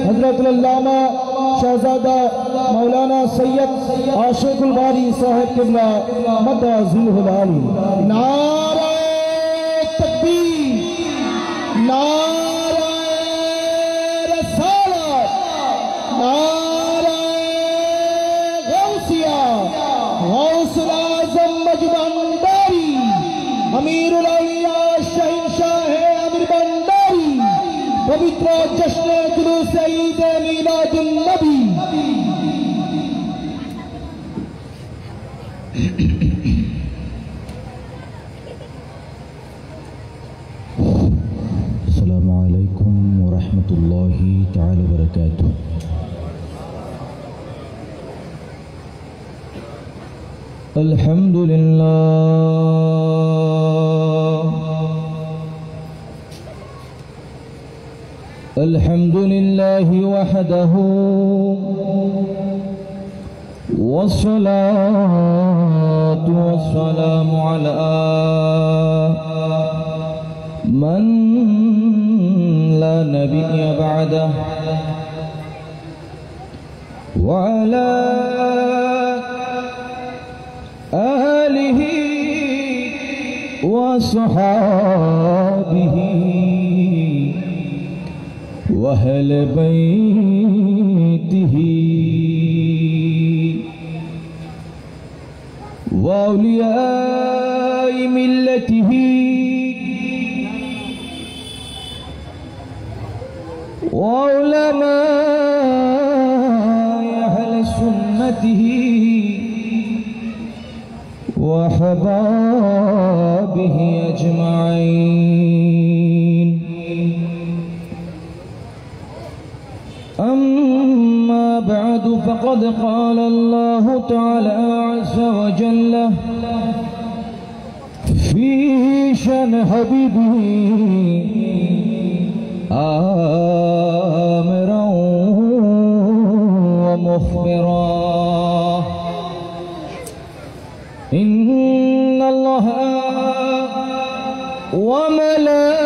हजरत अल्लामा शहजादा मौलाना सैयद आशिकुल बारी साहिब किबला मदअज़िलहुल आली। नारे तकबीर, नारे रसालत, नारे गौसिया, गौसुल आज़म मजबंदारी, अमीरुल औलिया शहंशाह अमीर बंदारी, पवित्र जश्न जुलूस ईद मीलादुन नबी। अस्सलामु अलैकुम व रहमतुल्लाहि तआला व बरकातुहू। अल्हम्दुलिल्लाहि वहदहू वस्सलातु वस्सलामु अला मन ला नबिय्य बअदहु व अला आलिहि व सहाबिहि व अहले बैतिहि व औलियाए मिल्लतिहि व उलमाए अहले सुन्नतिहि व अहबाबिहि अजमाइन। अम्मा बअदु फ़क़द क़ाल अल्लाहु तआला अज़्ज़ व जल्ल फ़ी शअन हबीबिही आमिरन व मुख़बिरन। इन्नल्लाह व मलाइकतहु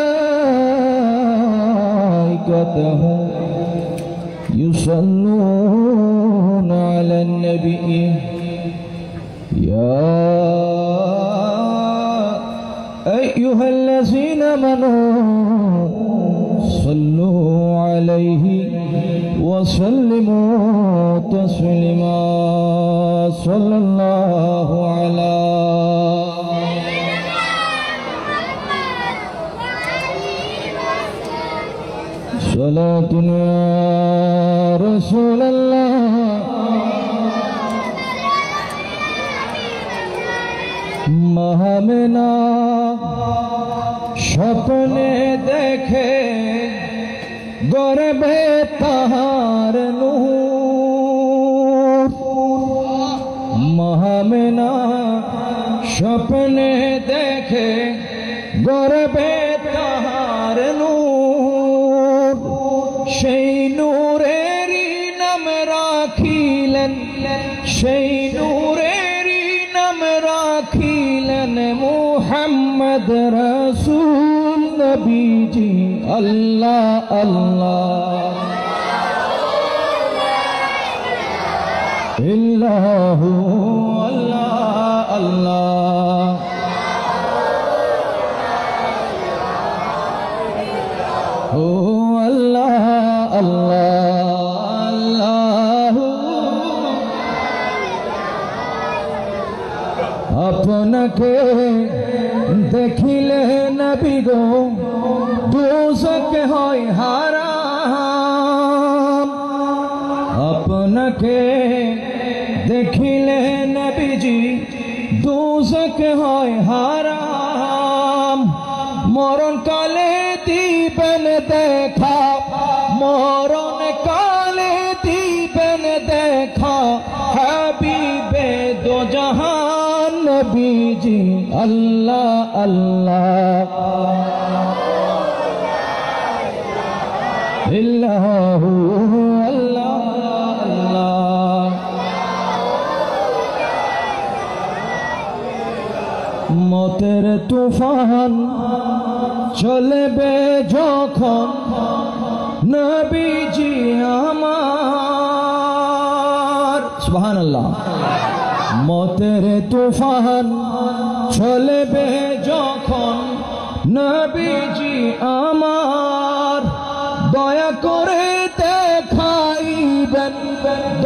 युसल्लूना अलन नबी या अय्युहल्लज़ीना आमनू सल्लू अलैहि व सल्लिमू तस्लीमा। सल्लल्लाहु अला सलातुन या रसूल अल्लाह। महमेना स्वप्ने देखे गरबे ताहार नूर। महमेना स्वप्ने देखे गरबे ताहार नूर। সেই নূরেরই নাম রাখিলেন, সেই নূরেরই নাম রাখিলেন মুহাম্মদ রাসূল নবীজি। আল্লাহ আল্লাহ ইল্লাহু আল্লাহ আল্লাহ ও আল্লাহ আল্লাহ। আপনাকে দেখিলে নবী গো দোজখ হয় হারাম। আপনাকে দেখিলে নবীজি দোজখ হয় হারাম। মরণ কালে দিবেন দেখা, মরণ কালে দিবেন দেখা হাবিবে দো জাহান নবীজি। আল্লাহ আল্লাহ ইল্লাহু আল্লাহ আল্লাহ। মতের তুফান চলবে যখন নবীজি আমার। সুবহানাল্লাহ। মতের তুফান চলবে যখন নবীজি আমার দয়া করে দেখাইবেন,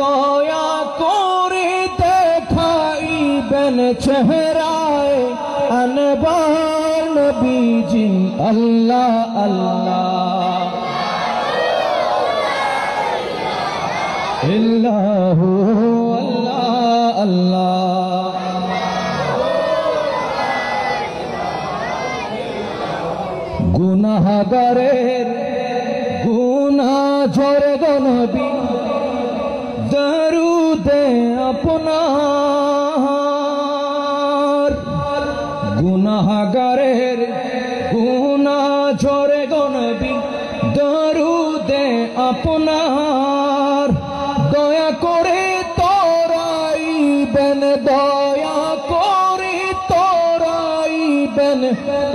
দয়া করে দেখাইবেন চেহারায় আনবার নবীজি। আল্লাহ আল্লাহ ইল্লাহু আল্লাহ আল্লাহ। গুনাহগারের গুনাহ ঝরে গো নবী দরুদে আপনার। গুনাহগারের গুনাহ ঝরে গো নবী দরুদে আপনার। দয়া করে তোরাইবেন, দয়া করে তোরাইবেন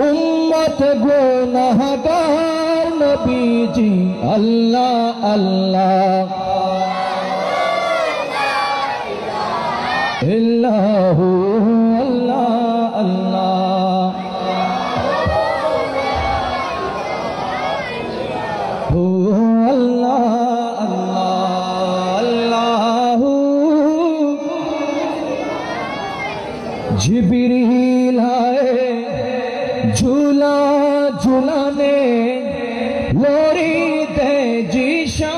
উম্মত গুনাহগার নবীজি। আল্লাহ আল্লাহ ইল্লাহু আল্লাহ আল্লাহ। হু আল্লাহ আল্লাহ। जिब्रील आए झूला झूलाने लोरी दे जीशान।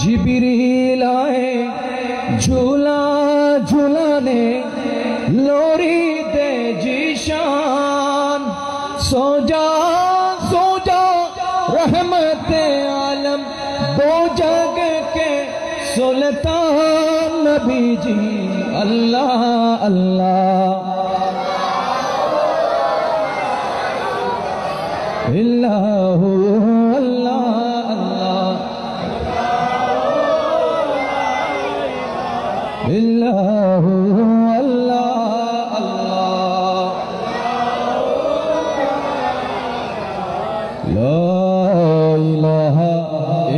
जिब्रील आए झूला झूलाने लोरी दे जीशान। सो जा रहमत आलम दो जग के सुल्तान नबीजी। अल्लाह अल्लाह इल्लाहु अल्लाह अल्लाह इल्लाहु अल्लाह अल्लाह। ला इलाहा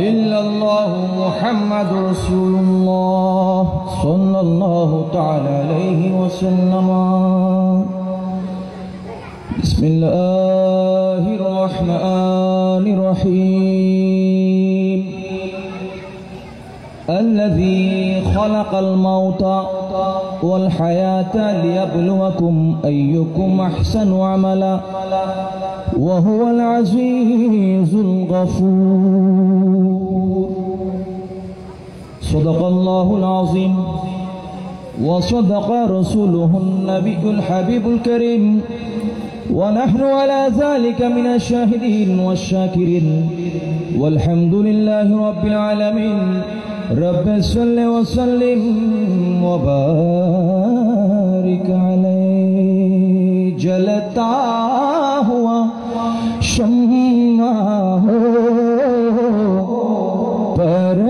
इल्लल्लाह मुहम्मद रसूलुल्लाह सल्लल्लाहु तआला अलैहि वसल्लम। बिस्मिल्लाहिर रहमानिर रहीम। الذي خلق الموت والحياة ليبلوكم أيكم أحسن عملا وهو العزيز الغفور. صدق الله العظيم وصدق رسوله النبي الحبيب الكريم ونحن على ذلك من الشاهدين والشاكرين والحمد لله رب العالمين. رب صل وسلم وبارك عليه. जलता हुआ शम्मा हो परवाना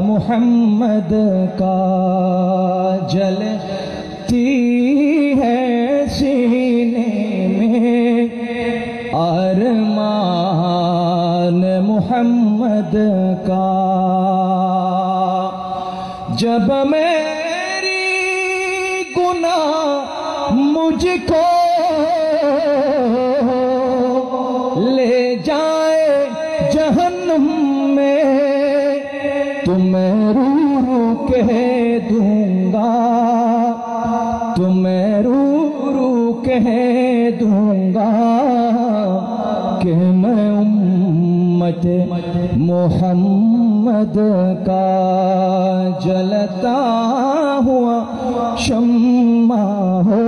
मुहम्मद का जलती है सीने में अरमान मुहम्मद का। जब मेरी गुनाह मुझको ले जाए जहन्नुम में तो मैं रू रू कह दूंगा, तो मैं रू रू कह दूंगा कि मैं उम्मत मोहम्मद का जलता हुआ शम्मा हो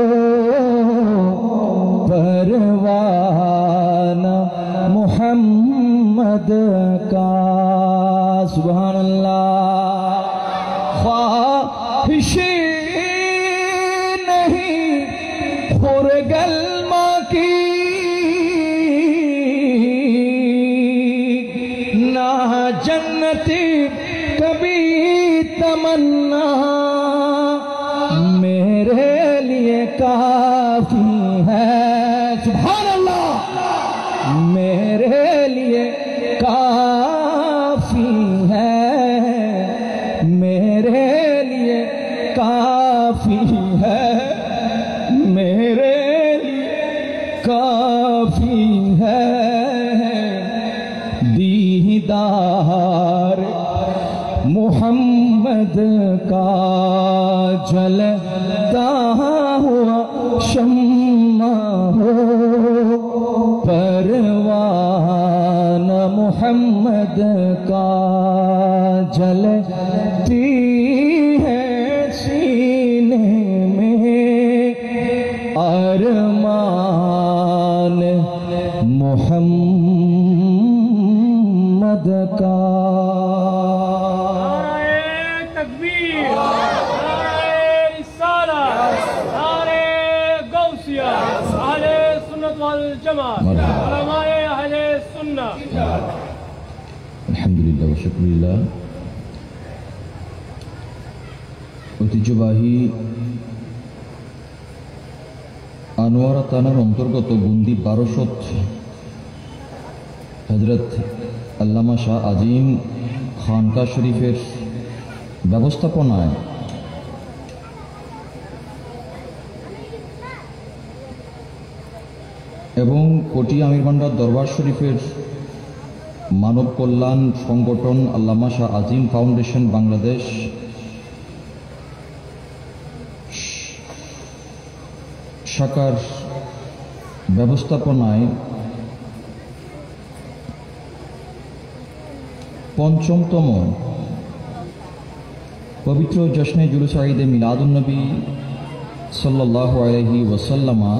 परवाना मुहम्मद का। सुभान अल्लाह। ख्वाहिश नहीं खुरगल्मा की ना जन्नती कभी तमन्ना मेरे लिए काफी है। सुभान अल्लाह। काफी है दीदार मोहम्मद का जलता हुआ शम्मा हो परवाना मोहम्मद का जलती है सीने में अरमान मोहम्मद का। আলহামদুলিল্লাহ ওয়া শুকরিল্লাহ। ঐতিহ্যবাহী আনোয়ারা থানার অন্তর্গত গুন্দি 1200 হযরত আল্লামা শাহ আজিম খানকা শরীফের ব্যবস্থাপনায় এবং কোটি আমির ভান্ডার দরবার শরীফের মানব কল্যাণ সংগঠন আল্লামা শাহ আজিম ফাউন্ডেশন বাংলাদেশ শাখার ব্যবস্থাপনায় পঞ্চমতম পবিত্র জশ্নে জুলুস ঈদে মিলাদুন নবী সাল্লাল্লাহু আলাইহি ওয়াসাল্লামা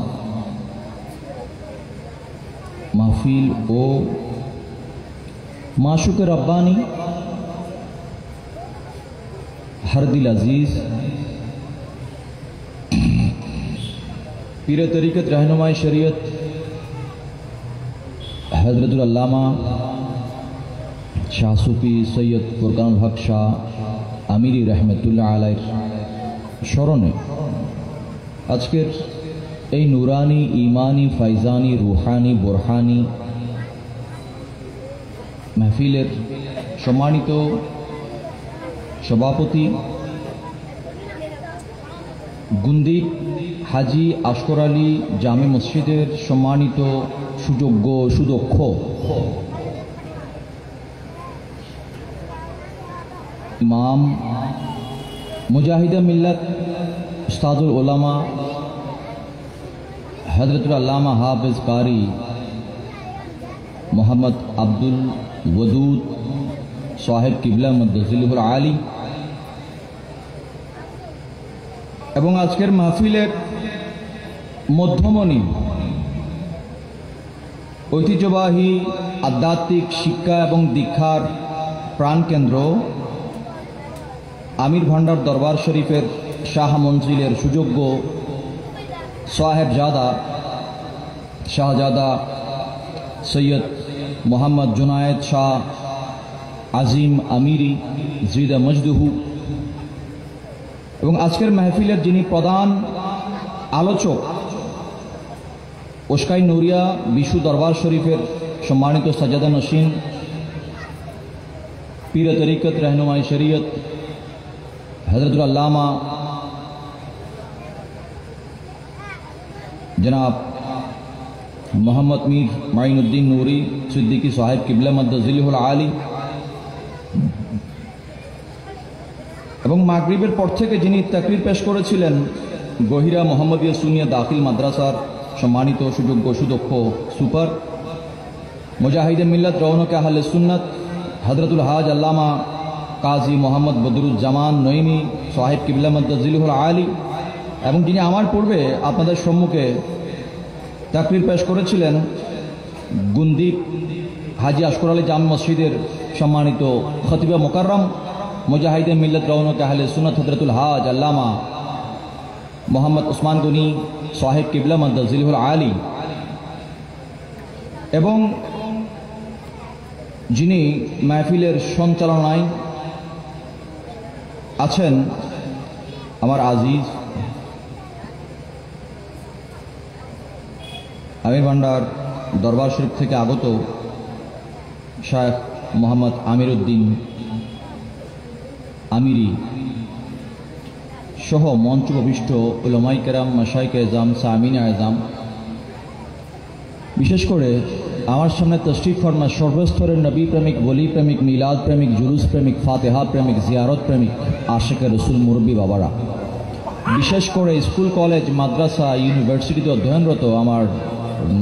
মাহফিল ও माशूक रब्बानी हर दिल अजीज पीर तरीक़त रहनुमाई शरीयत हज़रतुल अल्लामा शाह सूफी सैयद फुरकानुल हक शाह आमिरी रहमतुल्लाह आलैहिर स्मरणे आजकेर এই নুরানি ইমানি ফাইজানি রুহানি বোরহানি महफिलेर सम्मानित सभापति गुंदी हाजी आशकर आली जामे मस्जिदेर सम्मानित सुयोग्य सुदक्ष इमाम मुजाहिदे मिल्लत उस्तादुल उलमा हज़रतुल अल्लामा हाफिज कारी मोहम्मद अब्दुल वदूद साहेब किबला मद्दजिलुल आली एवं आजकेर महफिलेर मध्यमणि ऐतिह्यबाही आध्यात्मिक शिक्षा एवं दीक्षार प्राण केंद्र आमिर भांडार दरबार शरीफेर शाह मंजिलेर सुयोग्य साहेबजादा शाहजादा सैयद मोहम्मद जुनायद शाह आजिम आमिरी जिदा मजदुहु एवं आजकेर महफिलेर जिनी प्रधान आलोचक ओस्काई नूरिया विशु दरबार शरीफेर सम्मानित सज्जादा नशीन पीर तरीक़त रहनुमाई शरीयत हज़रतुल अल्लामा जनाब मोहम्मद मीर माइनुद्दीन नूरी सिद्दीकी साहेब किबला मद्दजिलुल आली एवं मागरिबेर पर थेके जिनी तकरीर पेश करेছিলেন गहिरा मोहम्मदिया सुनिया दाखिल माद्रासार सम्मानित सुयोग्य सुदक्ष सुपार मुजाहिदे मिल्लत रौनक आहले सुन्नत हजरतुल हाज अल्लामा काजी मोहम्मद बदरुज्जामान नईमी साहेब किबला मद्दजिलुल आली एवं जिनी आमार पूर्वे आपनादेर सम्मुखे तकरीर पेश करेছিলেন गुंदी हाजी आशकर आली जामे मस्जिदेर सम्मानित खतीबे मुकर्रम मुजाहिदे मिल्लत रौनक आहले सुन्नत हजरतुल हाज अल्लामा मोहम्मद उस्मान गनी साहेब किबला मद्दजिलुल आली एवं जिनी महफिलेर सञ्चालनाय आছেন आमार आजिज आमिर भांडार दरबार शरीफ थेके आगत शेख मोहम्मद आमिरुद्दीन आमिरी सह मंच उपविष्ट उलमाए केराम मशाइख एजाम सामिन एजाम বিশেষ করে আমার সামনে তশরিফ ফরমা সর্বস্তরের নবী প্রেমিক, ওলি প্রেমিক, মিলাদ প্রেমিক, জুলুস প্রেমিক, ফাতেহা প্রেমিক, জিয়ারত প্রেমিক, আশেকে রসুল মুরব্বী বাবারা, বিশেষ করে স্কুল, কলেজ, মাদ্রাসা, ইউনিভার্সিটিতে অধ্যয়নরত আমার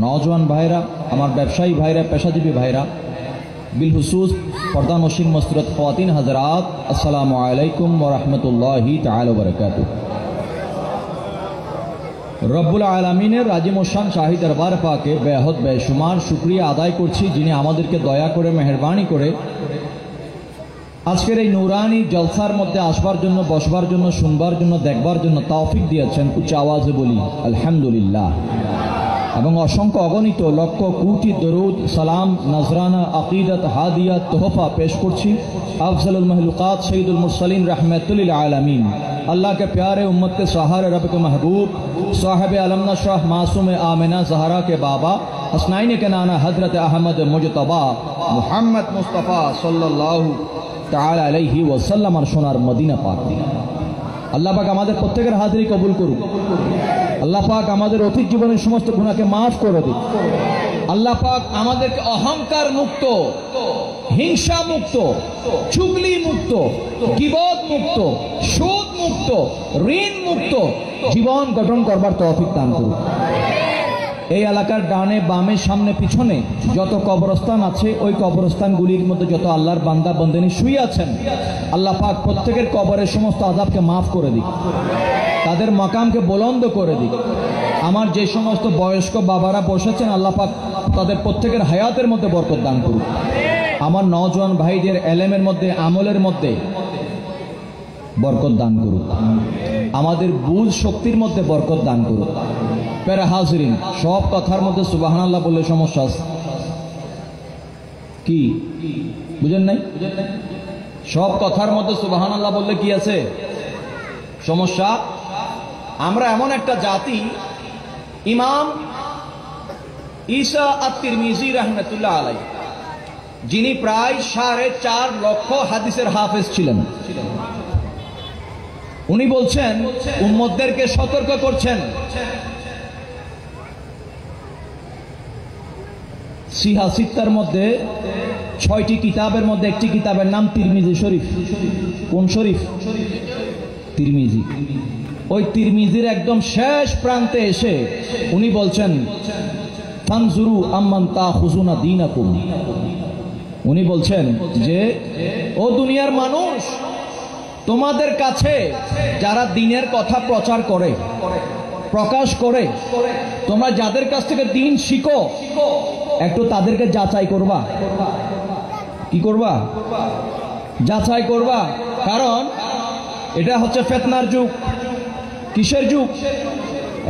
নওজোয়ান ভাইরা, আমার ব্যবসায়ী ভাইরা, পেশাজীবী ভাইরা, বিলহুসুস পর্দা নশীন মসরত খাওয়াতিন হাজরাত, আসসালামু আলাইকুম ওয়া রাহমাতুল্লাহি তাআলা ওয়া বারাকাতুহু। রব্বুল আলামিনের রাজিম শান শাহী দরবার পাকে বেহদ বেশুমার শুকরিয়া আদায় করছি, যিনি আমাদেরকে দয়া করে, মেহেরবানি করে আজকের এই নুরানি জলসার মধ্যে আসবার জন্য, বসবার জন্য, শুনবার জন্য, দেখবার জন্য তৌফিক দিয়েছেন। উচ্চ আওয়াজে বলি আলহামদুলিল্লাহ। এবং অসংখ্য অগণিত লক্ষ কোটি দরুদ, সালাম, নজরানা, আকিদত, হাদিয়া, তোহফা পেশ করছি আফজলুল महलूकात सैयदुल मुरसलीन रहमतुल लिल आलमीन, अल्लाह के प्यारे उम्मत के सहारे, रब के महबूब, साहिब अलमना शाह मासूम आमिना जहरा के बाबा, हसनैन के नाना हजरत अहमद मुजतबा मुहम्मद मुस्तफ़ा सल्लल्लाहु ताआला अलैहि वसल्लम আর সোনার মদিনা পাক। আল্লাহ পাক আমাদের প্রত্যেকের হাজিরি কবুল করুক। আল্লাহ পাক আমাদের অতীত জীবনের সমস্ত গুনাহকে মাফ করে দিক। আল্লাহ পাক আমাদেরকে অহংকার মুক্ত, হিংসা মুক্ত, চুগলি মুক্ত, গীবত মুক্ত, সুদ মুক্ত, ঋণ মুক্ত জীবন গঠন করবার তৌফিক দান করুন। এই এলাকার ডানে বামে সামনে পিছনে যত কবরস্থান আছে, ওই কবরস্থানগুলির মধ্যে যত আল্লাহর বান্দা বান্দিনী শুয়ে আছেন, আল্লাহ পাক প্রত্যেকের কবরের সমস্ত আযাবকে মাফ করে দিক, তাদের মাকামকে বুলন্দ করে দিক। আমার যে সমস্ত বয়স্ক বাবারা বসেছেন, আল্লাহ পাক তাদের প্রত্যেকের হায়াতের মধ্যে বরকত দান করুক। আমার নওজোয়ান ভাইদের এলেমের মধ্যে, আমলের মধ্যে বরকত দান করুক। আমাদের বুঝ শক্তির মধ্যে বরকত দান করুক। প্যারা হাজরিন, সব কথার মধ্যে সুবহানাল্লাহ বললে সমস্যা আছে কি? বুঝেন নাই? সব কথার মধ্যে সুবহানাল্লাহ বললে কি আছে সমস্যা? আমরা এমন একটা জাতি, ইমাম ঈসা আত-তিরমিজি রাহমাতুল্লাহ আলাইহি, যিনি প্রায় 4.5 লক্ষ হাদিসের হাফেজ ছিলেন, উনি বলছেন, উম্মতদেরকে সতর্ক করছেন, সিহা সিত্তার মধ্যে 6টি কিতাবের মধ্যে একটি কিতাবের নাম তিরমিজি শরীফ। কোন শরীফ? তিরমিজি। ওই তিরমিজির একদম শেষ প্রান্তে এসে উনি বলছেন, ফানজুরু আম্মান তাখুজুনা দীনাকুম। উনি বলছেন যে, ও দুনিয়ার মানুষ, তোমাদের কাছে যারা দ্বীনের কথা প্রচার করে, প্রকাশ করে, তোমরা যাদের কাছ থেকে দ্বীন শিখো, একটু তাদেরকে যাচাই করবা। কি করবা? যাচাই করবা। কারণ এটা হচ্ছে ফিতনার যুগ। কিসের যুগ?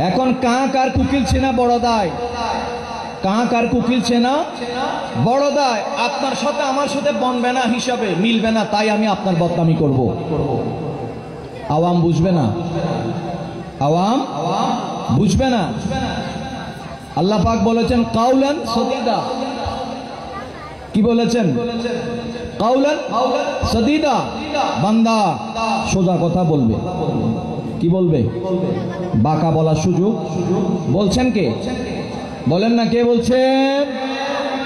এখন কাক আর কুকিল চেনা বড় দায়। কাক আর কুকিল চেনা বড় দায়। আপনার সাথে আমার সাথে বনবে না, হিসাবে মিলবে না, তাই আমি আপনার বদনামি করব। আওয়াম বুঝবে না, আওয়াম বুঝবে না। আল্লাহ পাক বলেছেন কাউলান সদীদা। কি বলেছেন? কাউলান সদীদা। বান্দা সোজা কথা বলবে। কি বলবে? বাঁকা বলার সুযোগ বলছেন কে? বলেন না, কে বলছেন?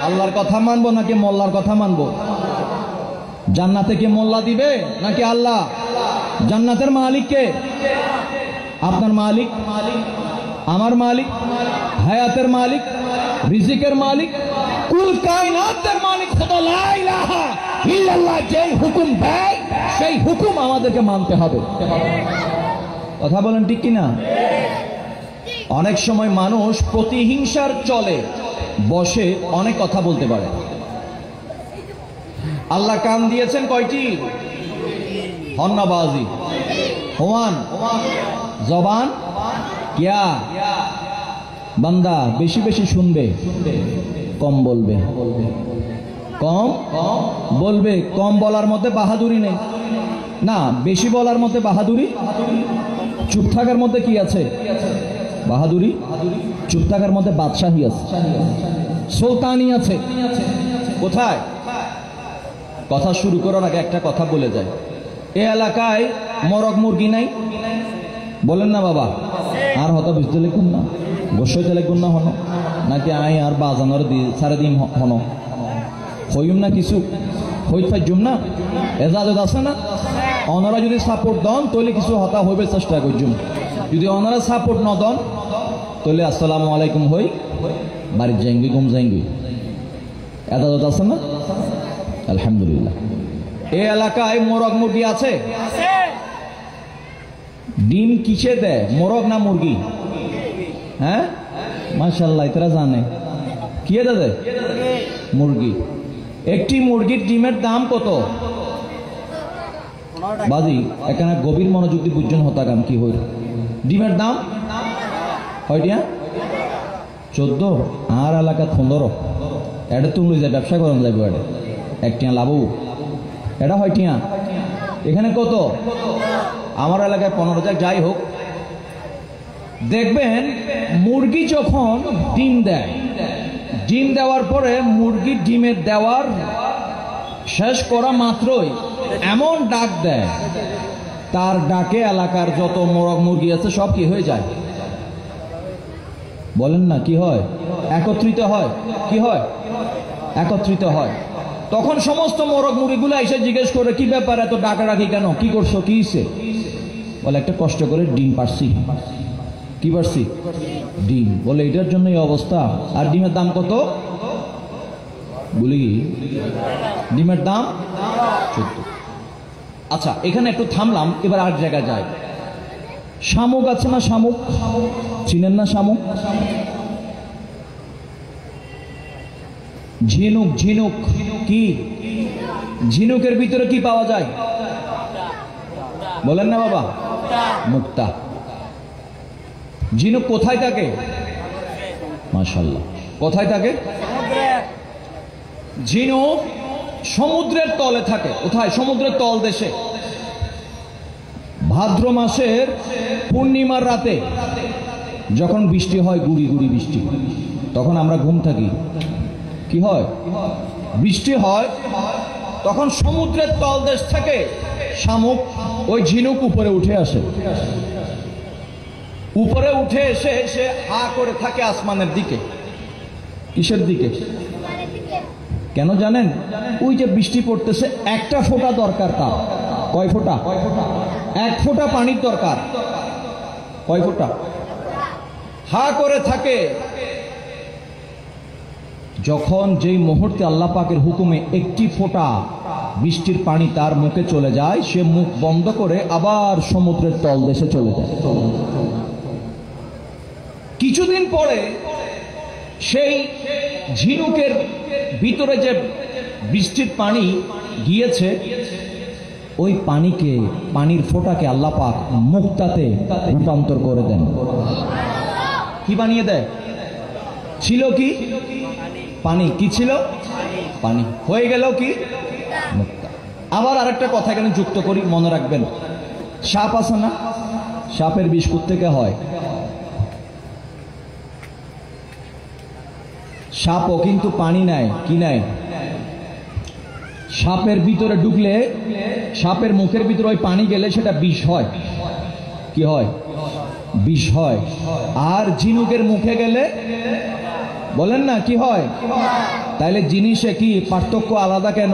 আল্লাহর কথা মানবো নাকি মোল্লার কথা মানবো? জান্নাতে কি মোল্লা দিবে নাকি আল্লাহ? জান্নাতের মালিক কে? আপনার মালিক, আমার মালিক, হায়াতের মালিক, রিজিকের মালিক, কুল কায়নাতের মালিক খোদা লা ইলাহা ইল্লাল্লাহ। যেই হুকুম দেয় সেই হুকুম আমাদেরকে মানতে হবে। কথা বলেন ঠিক কিনা? অনেক সময় মানুষ প্রতিহিংসার চলে বসে অনেক কথা বলতে পারে। আল্লাহ কান দিয়েছেন কয়টি? হন্নাবাজি, হোয়ান, জবান কিয়া। বান্দা বেশি বেশি শুনবে, কম বলবে। কম বলবে। কম বলার মধ্যে বাহাদুরি নেই না, বেশি বলার মধ্যে বাহাদুরি। চুপ থাকার মধ্যে কি আছে? বাহাদুরি। চুপ থাকার মধ্যে বাদশাহী আছে, সুলতানি আছে। কোথায়? কথা শুরু করার আগে একটা কথা বলে যায়। এ এলাকায় মরগ মুরগি নাই? বলেন না বাবা। আর হতা বুঝতে লিখুন না, গোসাইতে লিখুন না হন, নাকি আই আর বাজানোর সারে দিন হন হইম না কিছু হইত পাইজুম না, এজাজত আছে না। ওনারা যদি সাপোর্ট দন তাহলে কিছু হতা হইবে চেষ্টা করছুম, যদি ওনারা সাপোর্ট ন দন তাহলে আসসালামু আলাইকুম হই বাড়ির যাইঙ্গি ঘুম যাইঙ্গি, এজাজত আছে না। আলহামদুলিল্লাহ। এই এলাকায় মোরগ মুরগি আছে? ডিম কিসে দেয়, মোরগ না মুরগি? হ্যাঁ মাশাআল্লাহ, এরা জানে কি দেয়? মুরগি। একটি মুরগির ডিমের দাম কত? বাজি এখানে গভীর মনোযোগ দিয়ে বুঝছেন হতাকাম কি হইল। ডিমের দাম কয়টিয়া? 14। আর এলাকা 15। এটা তুমি যায় ব্যবসা করেন যাবে, এটা একটিয়া লাভ, এটা হয়টিয়া। এখানে কত? আমার এলাকায় 15। যাই হোক, দেখবেন মুরগি যখন ডিম দেয়, ডিম দেওয়ার পরে মুরগি ডিমের দেওয়ার শেষ করা মাত্রই এমন ডাক দেয়, তার ডাকে এলাকার যত মোরগ মুরগি আছে সব কি হয়ে যায়? বলেন না কি হয়? একত্রিত হয়। কি হয়? একত্রিত হয়। তখন সমস্ত মোরগ মুরগিগুলো এসে জিজ্ঞেস করে কি ব্যাপার, এত ডাকাডাকি কেন, কি করছো, কি হইছে? বলে একটা কষ্ট করে ডিম পারছি। কি পারছি? ডিম। বলে এটার জন্য এই অবস্থা। আর ডিমের দাম কত বলি? ডিমের দাম 14। আচ্ছা, এখানে একটু থামলাম, এবার আর জায়গায় যাই। শামুক আছে না? শামুক চিনেন না? শামুক, ঝিনুক। ঝিনুক কি? ঝিনুকের ভিতরে কি পাওয়া যায়? বলেন না বাবা? মুক্তা। ঝিনুক কোথায় থাকে? মাশাআল্লাহ, কোথায় থাকে? ঝিনুক সমুদ্রের তলে থাকে। কোথায়? সমুদ্রের তল দেশে। ভাদ্র মাসের পূর্ণিমার রাতে যখন বৃষ্টি হয়, গুড়ি গুড়ি বৃষ্টি, তখন আমরা ঘুম থাকি। কি হয়? বৃষ্টি হয়, তখন সমুদ্রের তলদেশ থেকে শামুক, ওই ঝিনুক উপরে উঠে আসে। উপরে উঠে এসে সে হা করে থাকে আসমানের দিকে। কিসের দিকে? কেন জানেন? ওই যে বৃষ্টি পড়তেছে, একটা ফোঁটা দরকার তার। কয় ফোঁটা? 1 ফোঁটা পানির দরকার। কয় ফোঁটা? হা করে থাকে। যখন যেই মুহূর্তে আল্লাহ পাকের হুকুমে একটি ফোঁটা বৃষ্টির পানি তার মুখে চলে যায়, সে মুখ বন্ধ করে আবার সমুদ্রের তলদেশে চলে যায়। কিছুদিন পরে সেই ঝিনুকের ভিতরে যে বৃষ্টির পানি গিয়েছে, ওই পানিকে, পানির ফোঁটাকে আল্লাহ পাক মুক্তাতে রূপান্তর করে দেন। কি বানিয়ে দেয়? ছিল কি? পানি। কি ছিল? পানি। হয়ে গেল কি? মুক্তা। আবার আরেকটা কথা এখানে যুক্ত করি, মনে রাখবেন। সাপ আছে না? সাপের বিষ থেকে হয়। সাপও কিন্তু পানি নেয়। কি নেয়? সাপের ভিতরে ঢুকলে, সাপের মুখের ভিতরে ওই পানি গেলে সেটা বিষ হয়। কি হয়? বিষ হয়। আর ঝিনুকের মুখে গেলে, বলেন না কি হয়? তাইলে জিনিসে কি পার্থক্য আলাদা কেন?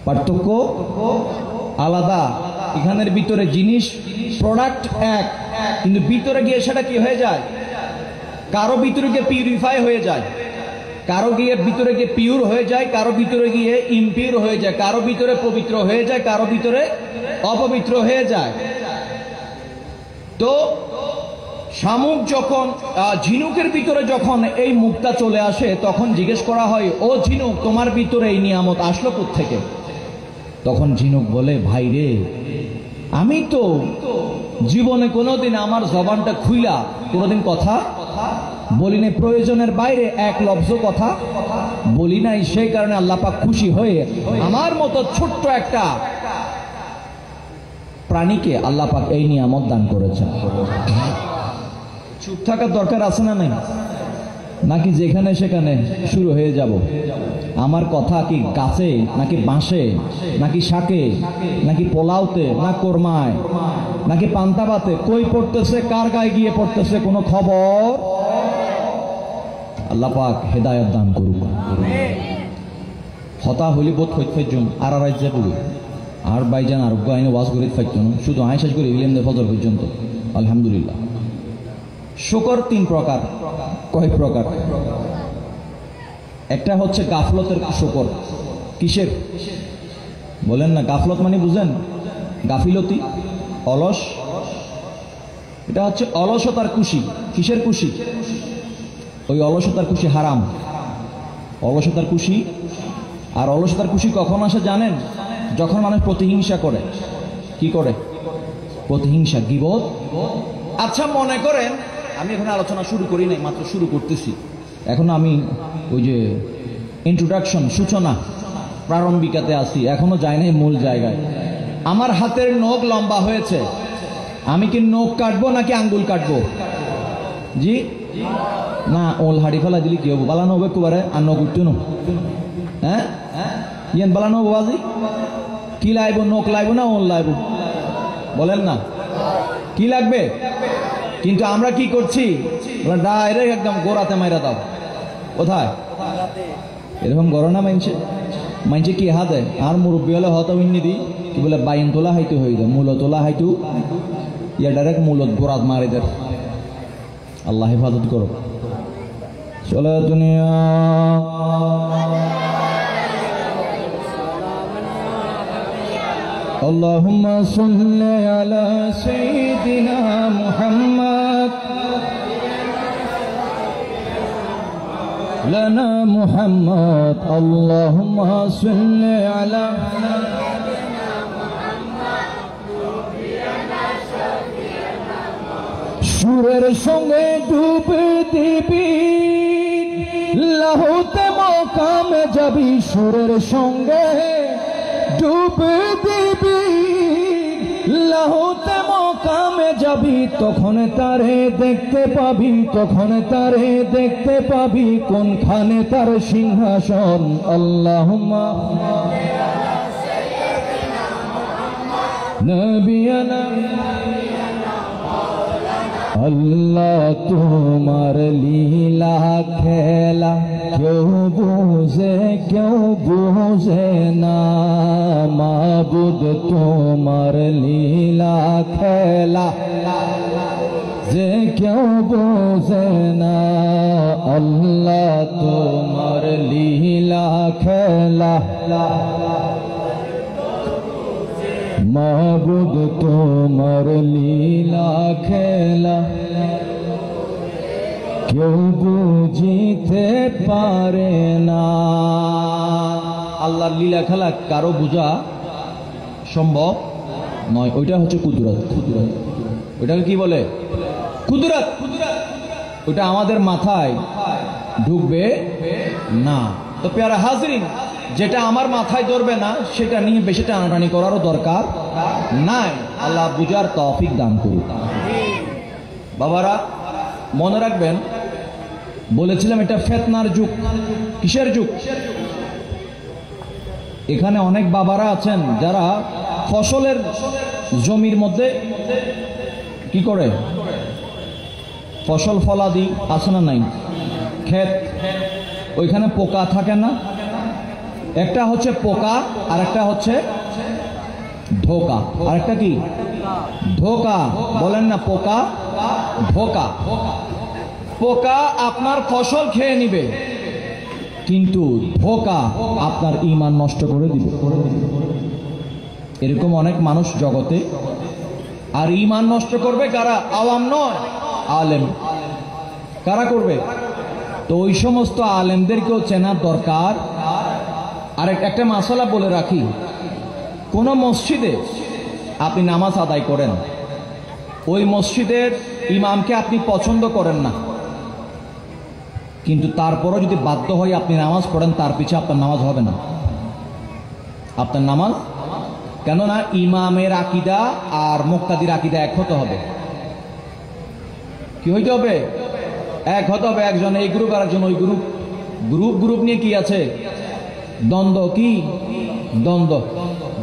পার্থক্য আলাদা। এখানের ভিতরে জিনিস, প্রোডাক্ট এক, কিন্তু ভিতরে গিয়ে সেটা কি হয়ে যায়? কারো ভিতরে গিয়ে পিউরিফাই হয়ে যায়, কারো গিয়ে ভিতরে গিয়ে পিওর হয়ে যায়, কারো ভিতরে গিয়ে ইমপিওর হয়ে যায়, কারো ভিতরে পবিত্র হয়ে যায়, কারো ভিতরে অপবিত্র হয়ে যায়। তো শামুক যখন, ঝিনুকের ভিতরে যখন এই মুক্তা চলে আসে, তখন জিজ্ঞেস করা হয়, ও ঝিনুক, তোমার ভিতরে এই নিয়ামত আসলো কোত্থেকে? তখন ঝিনুক বলে, ভাই রে, আমি তো জীবনে কোনোদিন আমার জবানটা খুইলা কোনোদিন কথা বলি নাই, প্রয়োজনের বাইরে এক লফজ কথা বলি নাই। সেই কারণে আল্লাহ পাক খুশি হয়ে আমার মতো ছোট্ট একটা প্রাণীকে আল্লাহ পাক এই নিয়ামত দান করেছেন। চুপ থাকার দরকার আছে না নাই? নাকি যেখানে সেখানে শুরু হয়ে যাব? আমার কথা কি গাছে নাকি বাঁশে নাকি শাকে নাকি পোলাওতে না কোরমায় নাকি পান্তাবাতে কই পড়তেছে, কার গায়ে গিয়ে পড়তেছে কোনো খবর? আল্লাহ পাক হেদায়েত দান করুক। হতা হইলি বোধ হইতে ফাইজুম আর রাজ্যে বলি আর বাইজান আরোগ্য আইনে ওয়াজ করে ফাইজুম শুধু আয় শেষ করে ইলেম ফজর পর্যন্ত। আলহামদুলিল্লাহ। শুকর তিন প্রকার। কয় প্রকার? একটা হচ্ছে গাফলতের শুকর। কিসের বলেন না? গাফলত মানে বুঝেন? গাফিলতি, অলস। এটা হচ্ছে অলসতার খুশি। কিসের খুশি? ওই অলসতার খুশি হারাম। অলসতার খুশি। আর অলসতার খুশি কখন আসে জানেন? যখন মানুষ প্রতিহিংসা করে। কি করে? প্রতিহিংসা, গীবত। আচ্ছা মনে করেন আমি এখন আলোচনা শুরু করি নাই, মাত্র শুরু করতেছি। এখন আমি ওই যে ইন্ট্রোডাকশন, সূচনা, প্রারম্ভিকাতে আছি, এখনো যাই নাই মূল জায়গায়। আমার হাতের নখ লম্বা হয়েছে, আমি কি নখ কাটবো নাকি আঙ্গুল কাটবো? জি না, ওল হাড়ি ফেলা দিলি কি হবো? বালানো হবে কুবারে আর নখ উঠতো না। হ্যাঁ ইয়েন বালানো হবো আজি কি লাইব? নখ লাইব না ওল লাইব? বলেন না কি লাগবে? কিন্তু আমরা কি করছি? ডাইরেক্ট একদম গোড়াতে মাইরা দাও। কোথায়? এরকম গড় না মাইনছে? মাইনছে কি হাতে আর মুরব্বী হলে হত উন্নি দি কি বলে বাইন তোলা হাইটু হয়ে যায়, মূল তোলা হাইটু ইয়া ডাইরেক্ট মূলত গোড়াত মারি দেয়। আল্লাহ হেফাজত করো। চলে দুনিয়া اللهم صل على سيدنا محمد لنا محمد اللهم صل على সুরের সঙ্গে ডুবে দিবি লাহুতে মকামে যাবি, সুরের সঙ্গে ডুবে দিবি লাহুতে মকামে যাবি, তখন তারে দেখতে পাবি, তখন তারে দেখতে পাবি কোনখানে তার সিংহাসন। আল্লাহুম্মা নবিয়ানা আল্লাহ তোমার লীলা খেলা কেউ বুঝে না, মাবুদ তোমার লীলা খেলা যে কেউ বোঝে না, আল্লাহ তোমার লীলা খেলা মাবুদ তোমার লীলা খেলা কেউ বুঝিতে পারে না। আল্লাহর লীলা খেলা কারো বোঝা সম্ভব নয়। ওইটা হচ্ছে কুদরত। ওইটাকে কি বলে? কুদরত। ওইটা আমাদের মাথায় ঢুকবে না। তো প্যারা হাজরিন, যেটা আমার মাথায় ধরবে না সেটা নিয়ে বেশি টানাটানি করারও দরকার নাই। আল্লাহ বুঝার তৌফিক দান করুন। বাবারা মনে রাখবেন, বলেছিলাম এটা ফিতনার যুগ। কিসের যুগ? এখানে অনেক বাবারা আছেন যারা ফসলের জমির মধ্যে কি করে? ফসল ফলাদি আছে না নাই? ক্ষেত, ওইখানে পোকা থাকে না? একটা হচ্ছে পোকা আর একটা হচ্ছে ধোকা। আর একটা কি? ধোকা। বলেন না পোকা, ধোকা। পোকা আপনার ফসল খেয়ে নিবে, কিন্তু ধোকা আপনার ঈমান নষ্ট করে দিবে। এরকম অনেক মানুষ জগতে। আর ঈমান নষ্ট করবে কারা? আওয়াম নয়, আলেম। কারা করবে? তো ওই সমস্ত আলেমদেরকেও চেনার দরকার। আর একটা মাসালা বলে রাখি, কোন মসজিদে আপনি নামাজ আদায় করেন, ওই মসজিদের ইমামকে আপনি পছন্দ করেন না, কিন্তু তারপরও যদি বাধ্য হয়ে আপনি নামাজ পড়েন, তার পিছে আপনার নামাজ হবে না। আপনার নামাজ, কেননা ইমামের আকীদা আর মুক্তাদির আকীদা এক হতে হবে। কি হইতে হবে? এক হতে হবে একজন এই গ্রুপ আর একজন ওই গ্রুপ। গ্রুপ গ্রুপ নিয়ে কি আছে? দ্বন্দ্ব। কি দ্বন্দ্ব?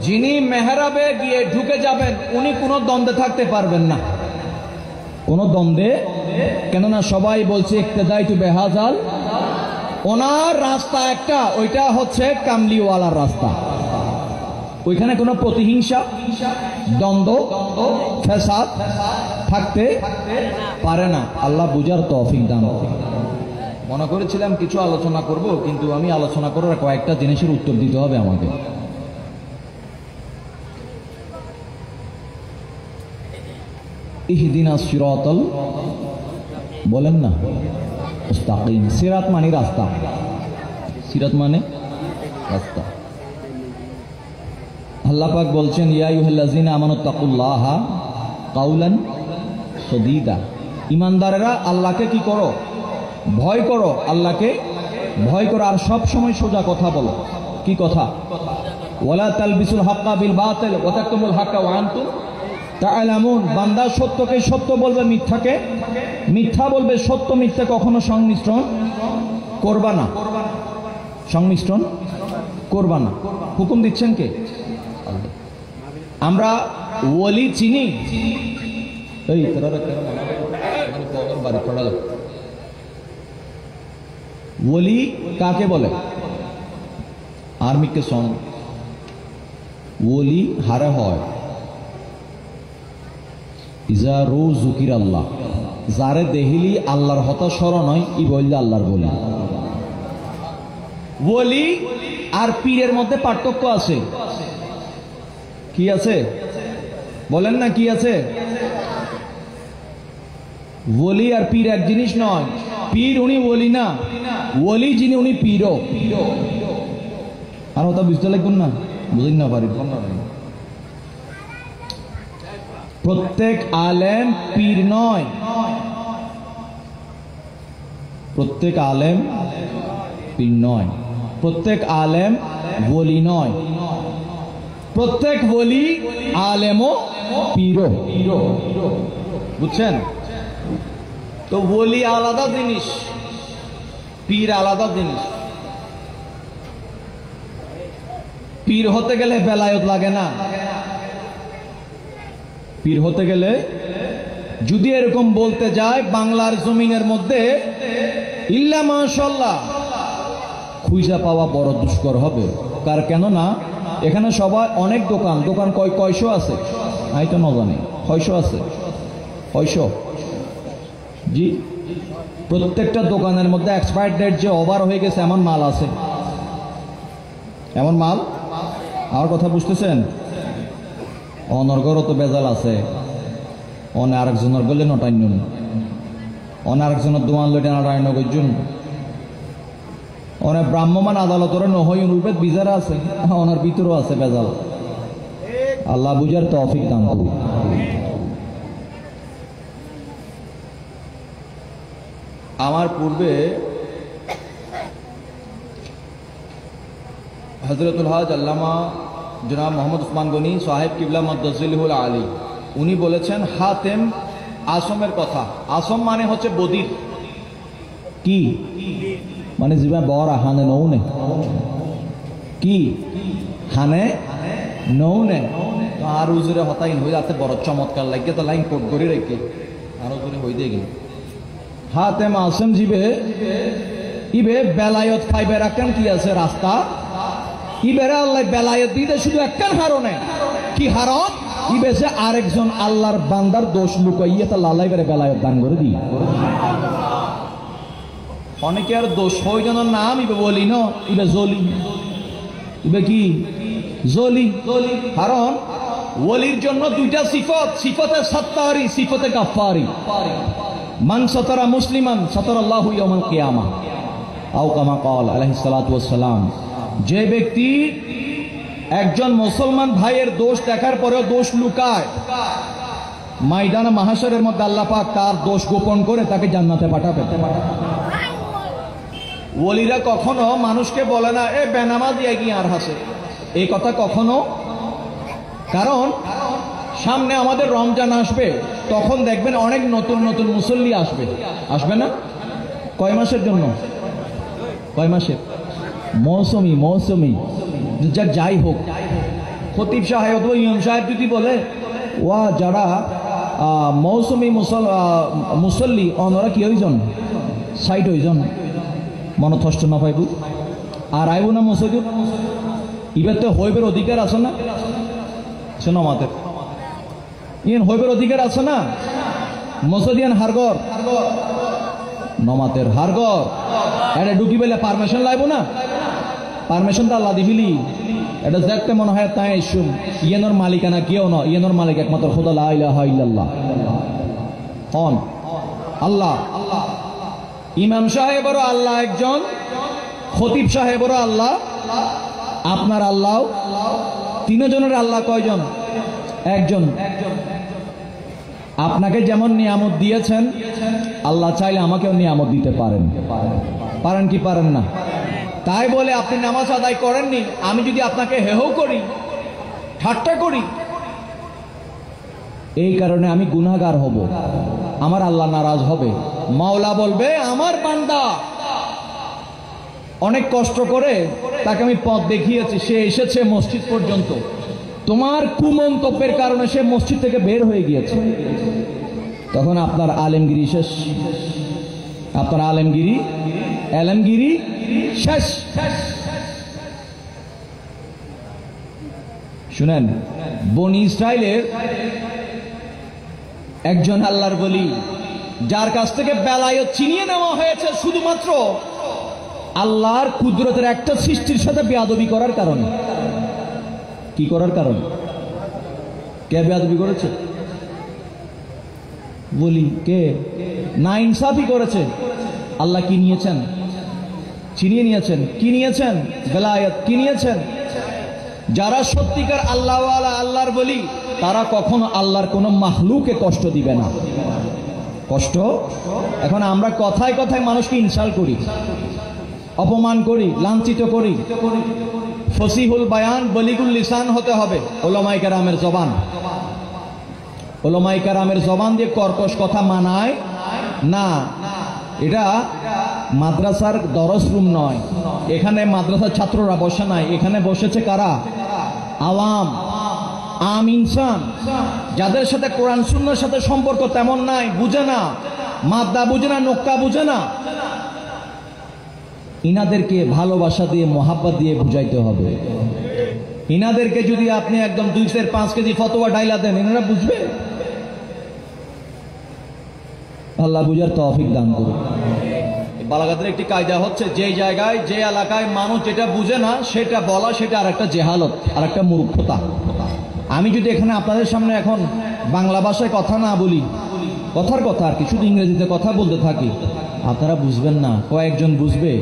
যিনি মেহরাবে গিয়ে ঢুকে যাবেন উনি কোনো দ্বন্দ্বে থাকতে পারবেন না, কোনো দ্বন্দ্বে। কেননা সবাই বলছে ইক্তেদাইতু বেহাজাল, ওনার রাস্তা একটা, ওইটা হচ্ছে কামলিওয়ালার রাস্তা। ওইখানে কোনো প্রতিহিংসা, দ্বন্দ্ব, ফ্যাসাদ থাকতে পারে না। আল্লাহ বুঝার তৌফিক দান। মনে করেছিলাম কিছু আলোচনা করব, কিন্তু আমি আলোচনা করার কয়েকটা জিনিসের উত্তর দিতে হবে আমাকে। ইহদিনাস সিরাতাল, বলেন না, মুস্তাকিম। সিরাত মানে রাস্তা, সিরাত মানে রাস্তা। আল্লাহ পাক বলছেন ইয়া আইয়ুহাল্লাযিনা আমানুত্তাকুল্লাহা কাউলান সাদীদা, ঈমানদারেরা আল্লাহকে কি করো? ভয় করো। আল্লাহকে ভয় করো আর সব সময় সোজা কথা বলো। কি কথা? ওয়ালা তালবিসুল হাক্কা বিল বাতিল ওয়া তাকতুমুল হাক্কা ওয়া আনতুম তা'লামুন। বান্দা সত্যকে সত্য বলবে, মিথ্যাকে মিথ্যা বলবে। সত্য মিথ্যা কখনো সংমিশ্রণ করবা না, সংমিশ্রণ করবা না। হুকুম দিচ্ছেন কে? আমরা ওলি চিনি। এই ওলি কাকে বলে? আর্মিকে সং ওলি হারে হয় ইজা রু জুকির আল্লাহ, যারে দেহিলি আল্লাহর হতা স্মরণ হয় ই বললে আল্লাহর বলি। ওলি আর পীরের মধ্যে পার্থক্য আছে। কি আছে বলেন না? কি আছে? ওলি আর পীর এক জিনিস নয়। পীর উনি ওলি না, ওলি যিনি উনি পীরও। আর ওটা বুঝতে লাগবেন না, বুঝেন না পারি। প্রত্যেক আলেম পীর নয়, প্রত্যেক আলেম পীর নয়, প্রত্যেক আলেম ওলি নয়, প্রত্যেক ওলি আলেমও পীরও। বুঝছেন তো? ওলি আলাদা জিনিস, পীর আলাদা জিনিস। পীর হতে গেলে বেলায়েত লাগে না। পীর হতে গেলে যদি এরকম বলতে যায় বাংলার জমিনের মধ্যে ইল্লা মাশাআল্লাহ খুঁজা পাওয়া বড় দুষ্কর হবে। কার কেননা এখানে সবাই অনেক দোকান, দোকান কয়শো আছে? আমি তো না জানি, কয়শো আছে? কয়শো? জি, প্রত্যেকটা দোকানের মধ্যে এক্সপায়ার ডেট যে ওভার হয়ে গেছে এমন মাল আছে, এমন মাল। আমার কথা বুঝতেছেন? অনর্গরও তো বেজাল আছে। অনে আরেকজনের গলে নটাইনুন, অনে আরেকজনের দোয়ান লইটা নটাইন গজুন, অনেক ব্রাহ্মমান আদালতরে নহই অনুপেদ বিচারা আছে, ওনার ভিতরেও আছে বেজাল। আল্লাহ বুঝার তৌফিক দান করুন। আমার পূর্বে হযরতুল হজ আল্লামা জনাব মোহাম্মদ উসমান গনি সাহেব কিবলা মাদ্দাজিলহুল আলী উনি বলেছেন হাতেম আসমের কথা। আসম মানে হচ্ছে বদির। কি মানে? জীবন বড় হানে নৌনে। কি হানে নৌনে? আর উজুরে হতাইন হয়ে যাতে বড় চমৎকার লাগে তো লাইন কোট করে রেখে আর উজুরে হয়ে দিয়ে গেল। হাতেম আসম জিবে ইবে বেলায়ত ফাইবে রাখেন কি আছে রাস্তা ইবেরা আল্লাহ বেলায়ত দিতে শুধু একখান হারণে। কি হারণ? ইবে যে আরেকজন আল্লাহর বান্দার দোষ লুকাইয়ে তা লালাই বেড়ে বেলায়ত দান করে দিই। অনেকে আর দোষ হই যেন নাম ইবে বলি ন, ইবে জলি। ইবে কি? জলি। কারণ ওলির জন্য দুইটা সিফত, সিফতে সাত্তারি, সিফতে গাফফারি। মান সাতারা মুসলিমান সাতারাল্লাহু ইয়াউমাল কিয়ামা আও কামা ক্বাল আলাইহিস সালাতু ওয়াস সালাম। যে ব্যক্তি একজন মুসলমান ভাইয়ের দোষ দেখার পরেও দোষ লুকায়, ময়দানে মাহশরের মধ্যে আল্লাহ পাক তার দোষ গোপন করে তাকে জান্নাতে পাঠাবে। ওলিরা কখনো মানুষকে বলে না এ বেনামাজি এগিয়ে আর হাসে, এই কথা কখনো। কারণ সামনে আমাদের রমজান আসবে, তখন দেখবেন অনেক নতুন নতুন মুসল্লি আসবে, আসবে না? কয় মাসের জন্য? কয় মাসের? মৌসুমি, মৌসুমি। যাই হোক, খতিব সাহেব অথবা ইমাম সাহেব যদি বলে ওয়া যারা মৌসুমি মুসল্লি অনরা কি হইজন 60 হইজন মনে থষ্ট না পাইব আর আইব না মসজিদ ইবার তো হইবের অধিকার আছে না? শোনো আমাদের ইন হইবের অধিকার আছে না? মসজিদিয়ান হারগর নমাতের হারগর এটা ঢুকি পেলে পারমিশন লাগবো না? পারমিশনটা আল্লাহ দিবিলি। এটা দেখতে মনে হয় তাই শুন ইয়েনর মালিকানা কেউ না, ইয়েনর মালিক একমাত্র খোদা লা ইলাহা ইল্লাল্লাহ হন আল্লাহ। ইমাম সাহেবেরও আল্লাহ একজন, খতিব সাহেবেরও আল্লাহ, আপনার আল্লাহ। তিনজনের আল্লাহ কয়জন? একজন। আপনাকে যেমন নিয়ামত দিয়েছেন আল্লাহ চাইলে আমাকেও নিয়ামত দিতে পারেন। পারেন কি পারেন না? তাই বলে আপনি নামাজ আদায় করেননি, আমি যদি আপনাকে হেহ করি, ঠাট্টা করি, এই কারণে আমি গুনাহগার হব, আমার আল্লাহ নারাজ হবে। মাওলা বলবে আমার বান্দা অনেক কষ্ট করে তাকে আমি পথ দেখিয়েছি, সে এসেছে মসজিদ পর্যন্ত, তোমার কুমন্তব্যের কারণে সে মসজিদ থেকে বের হয়ে গিয়েছে। তখন আপনার আলেমগিরি শেষ, আপনার আলেমগিরি শেষ। শুনেন, বনি ইসরাইলের একজন আল্লাহর বলি, যার কাছ থেকে বেলায়ত ছিনিয়ে নেওয়া হয়েছে শুধুমাত্র আল্লাহর কুদরতের একটা সৃষ্টির সাথে বেয়াদবি করার কারণে। কি করার কারণে? কে বেয়াদবি করেছে? বলি কে? না ইনসাফি করেছে। আল্লাহ কি নিয়েছেন? ছিনিয়ে নিয়েছেন। কি নিয়েছেন? বেলায়েত। কি নিয়েছেন? যারা সত্যিকার আল্লাহওয়ালা, আল্লাহর বলি, তারা কখনো আল্লাহর কোনো মাহলুকে কষ্ট দিবে না। কষ্ট? এখন আমরা কথায় কথায় মানুষকে ইনসাল্ট করি, অপমান করি, লাঞ্ছিত করি। ফসিহুল বায়ান, বলিগুল লিসান হতে হবে উলামায়ে কেরামের জবান। উলামায়ে কেরামের জবান দিয়ে কর্কশ কথা মানায় না। এটা মাদ্রাসার দরস রুম নয়, এখানে মাদ্রাসার ছাত্ররা বসে নাই, এখানে বসেছে কারা? আওয়াম, আম ইনসান, যাদের সাথে কোরআন সুন্নাহর সাথে সম্পর্ক তেমন নাই, বুঝে না, মাদ্দা বুঝে না, নোক্কা বুঝে না। ইনাদেরকে ভালোবাসা দিয়ে, মোহাব্বত দিয়ে বুঝাইতে হবে। ইনাদেরকে যদি আপনি একদম 2-5 কেজি ফতোয়া ডাইলা দেন, এনারা বুঝবে? আল্লাহ বুঝার তৌফিক দান করুন। বালাগাতের একটি কায়দা হচ্ছে, যে জায়গায় যে এলাকায় মানুষ যেটা বুঝে না সেটা বলা, সেটা আর একটা জেহালত, আর একটা মূর্খতা। আমি যদি এখানে আপনাদের সামনে এখন বাংলা ভাষায় কথা না বলি, কথার কথা আর কি, শুধু ইংরেজিতে কথা বলতে থাকি, আপনারা বুঝবেন না। কয়েকজন বুঝবে,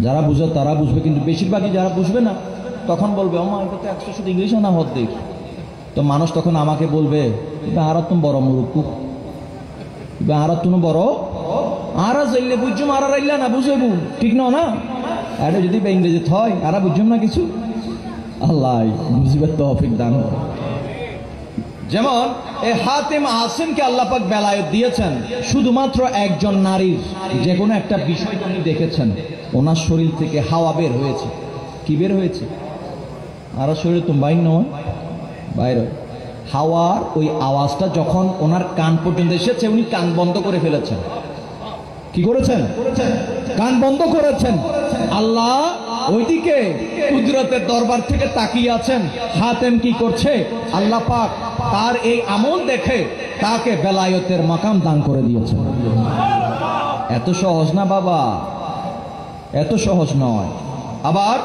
যারা বুঝে তারা বুঝবে, কিন্তু বেশিরভাগই যারা বুঝবে না তখন বলবে ও মা এটা তো 100 শুধু ইংলিশে না হত দেখ। তো মানুষ তখন আমাকে বলবে আর তুমি বড় মূর্খ, আর তুমি বড়, আর যাইলে বুঝছুম, আর রাইলা না বুঝেবু, ঠিক না? এটা যদি ইংরেজি হয় আর বুঝছুম না কিছু। আল্লাহ বুঝিবার তৌফিক দান। যেমন এই হাতিম আসিমকে আল্লাহ পাক বেলায়েত দিয়েছেন শুধুমাত্র একজন নারীর যে কোনো একটা বিষয় তিনি দেখেছেন, ওনার শরীর থেকে হাওয়া বের হয়েছে। কি বের হয়েছে? আর শরীরে তো বাইর নয়, বাইরে হাওয়ার ওই আওয়াজটা যখন ওনার কান পর্যন্ত এসেছে, উনি কান বন্ধ করে ফেলেছেন। কি করেছেন? কান বন্ধ করেছেন। আল্লাহ ওইদিকে কুদরতের দরবার থেকে তাকিয়ে আছেন, হাতেম কি করছে? আল্লাহ পাক তার এই আমল দেখে তাকে বেলায়েতের মাকাম দান করে দিয়েছেন। এত সহজ না বাবা, এত সহজ নয়। আবার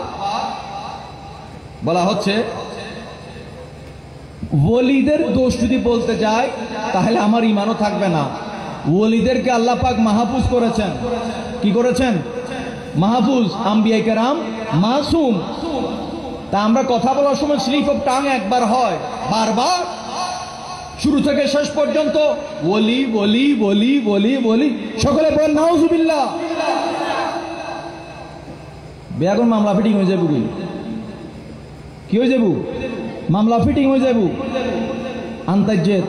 বলা হচ্ছে ওলিদের দোষ যদি বলতে যায় তাহলে আমার ঈমানও থাকবে না। ওলিদেরকে আল্লাহ পাক মাহফুজ করেছেন। কি করেছেন? মাহফুজ। আম্বিয়া কেরাম মাসুম। তা আমরা কথা বলার সময় স্লিপ অফ টাং একবার হয়, বারবার শুরু থেকে শেষ পর্যন্ত বলি বলি বলি বলি বলি, সকলে বলেন নাউজুবিল্লাহ। বেয়াগুন মামলা ফিটিং হয়ে যাবো। কি হয়ে যাবো? মামলা ফিটিং হয়ে যাবো। আন্তাজ্জেদ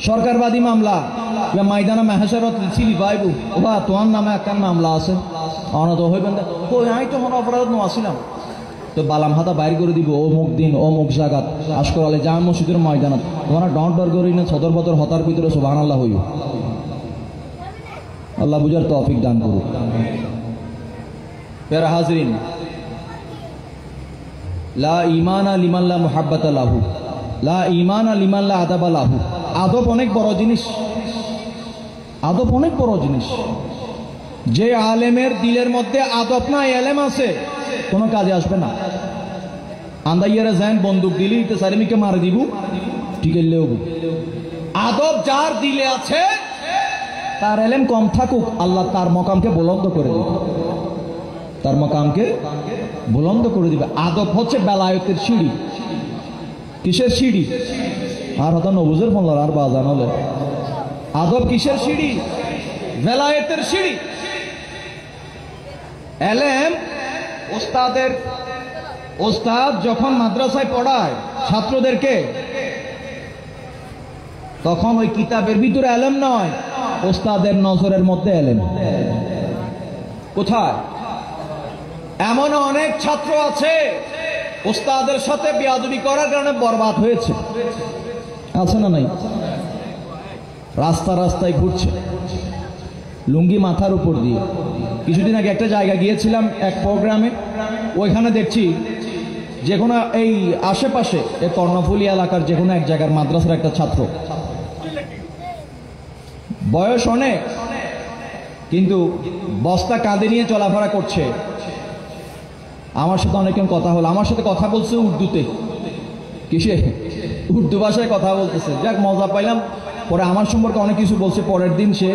সরকারবাদী মামলা, ময়দানা মাহাসারত চিলি পাইবো ওবা তোমার নামে একটা মামলা আছে অনত হইবেন কই আমি তো মনে অপরাধ আসিলাম তো বালাম হাতা বাইর করে দিব অমুক দিন অমুক জায়গাত আশকর আলী জামা মসজিদের ময়দানত তোমরা ডর ডর করি না সদর বদর হতার ভিতরে সুবহানাল্লাহ হইও আল্লাহ বুঝার তৌফিক দান করুক। প্যারা হাজরিন, লা ঈমানা লিমান লা মুহাব্বাতা লাহু, লা ঈমানা লিমান লা আদাবা লাহু। আদব অনেক বড় জিনিস, আদব অনেক বড় জিনিস। যে আলেমের দিলের মধ্যে আদব না এলেম আছে কোনো কাজে আসবে না। আন্দাইয়ারে যান বন্দুক দিলি তো সারিমিকে মারে দিব ঠিক এলেও আদব যার দিলে আছে তার এলেম কম থাকুক আল্লাহ তার মকামকে বুলন্দ করে দিবে, তার মকামকে বুলন্দ করে দিবে। আদব হচ্ছে বেলায়েতের সিঁড়ি। কিসের সিঁড়ি? আর হয়তো নবুজের ফোন আর বাজান হলে আদব কিসের সিঁড়ি? বেলায়েতের সিঁড়ি। এলেম ওস্তাদ যখন মাদ্রাসায় পড়ায় ছাত্রদেরকে তখন ওই কিতাবের ভিতরে এলেম নয়, ওস্তাদের নজরের মধ্যে এলেম। কোথায়? এমন অনেক ছাত্র আছে ওস্তাদের সাথে বেয়াদবি করার কারণে বরবাদ হয়েছে, আছে না নাই? রাস্তা রাস্তায় ঘুরছে লুঙ্গি মাথার উপর দিয়ে। কিছুদিন আগে একটা জায়গা গিয়েছিলাম এক প্রোগ্রামে, ওইখানে দেখছি যে কোনো এই আশেপাশে এই কর্ণফুলী এলাকার যে কোনো এক জায়গার মাদ্রাসার একটা ছাত্র, বয়স অনেক কিন্তু বস্তা কাঁধে নিয়ে চলাফেরা করছে। আমার সাথে অনেকক্ষণ কথা হলো, আমার সাথে কথা বলছে উর্দুতে, কিসে উর্দু ভাষায় কথা বলতেছে। যাক মজা পাইলাম। পরে আমার সম্পর্কে অনেক কিছু বলছে পরের দিন সে,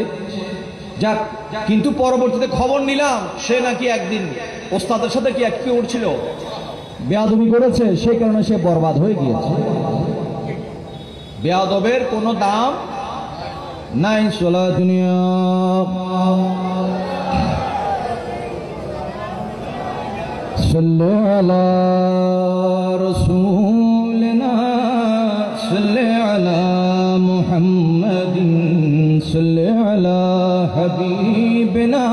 যাক কিন্তু পরবর্তীতে খবর নিলাম সে নাকি একদিন ওস্তাদের সাথে কি এক উঠছিল, বেয়াদবি করেছে, সেই কারণে সে বরবাদ হয়ে গিয়েছে। বেয়াদবের কোনো দাম নাই। সোলা দুনিয়া সাল্লু আলা রাসূলিনা সাল্লু আলা মুহাম্মাদিন সাল্লু আলা হাবিবিনা।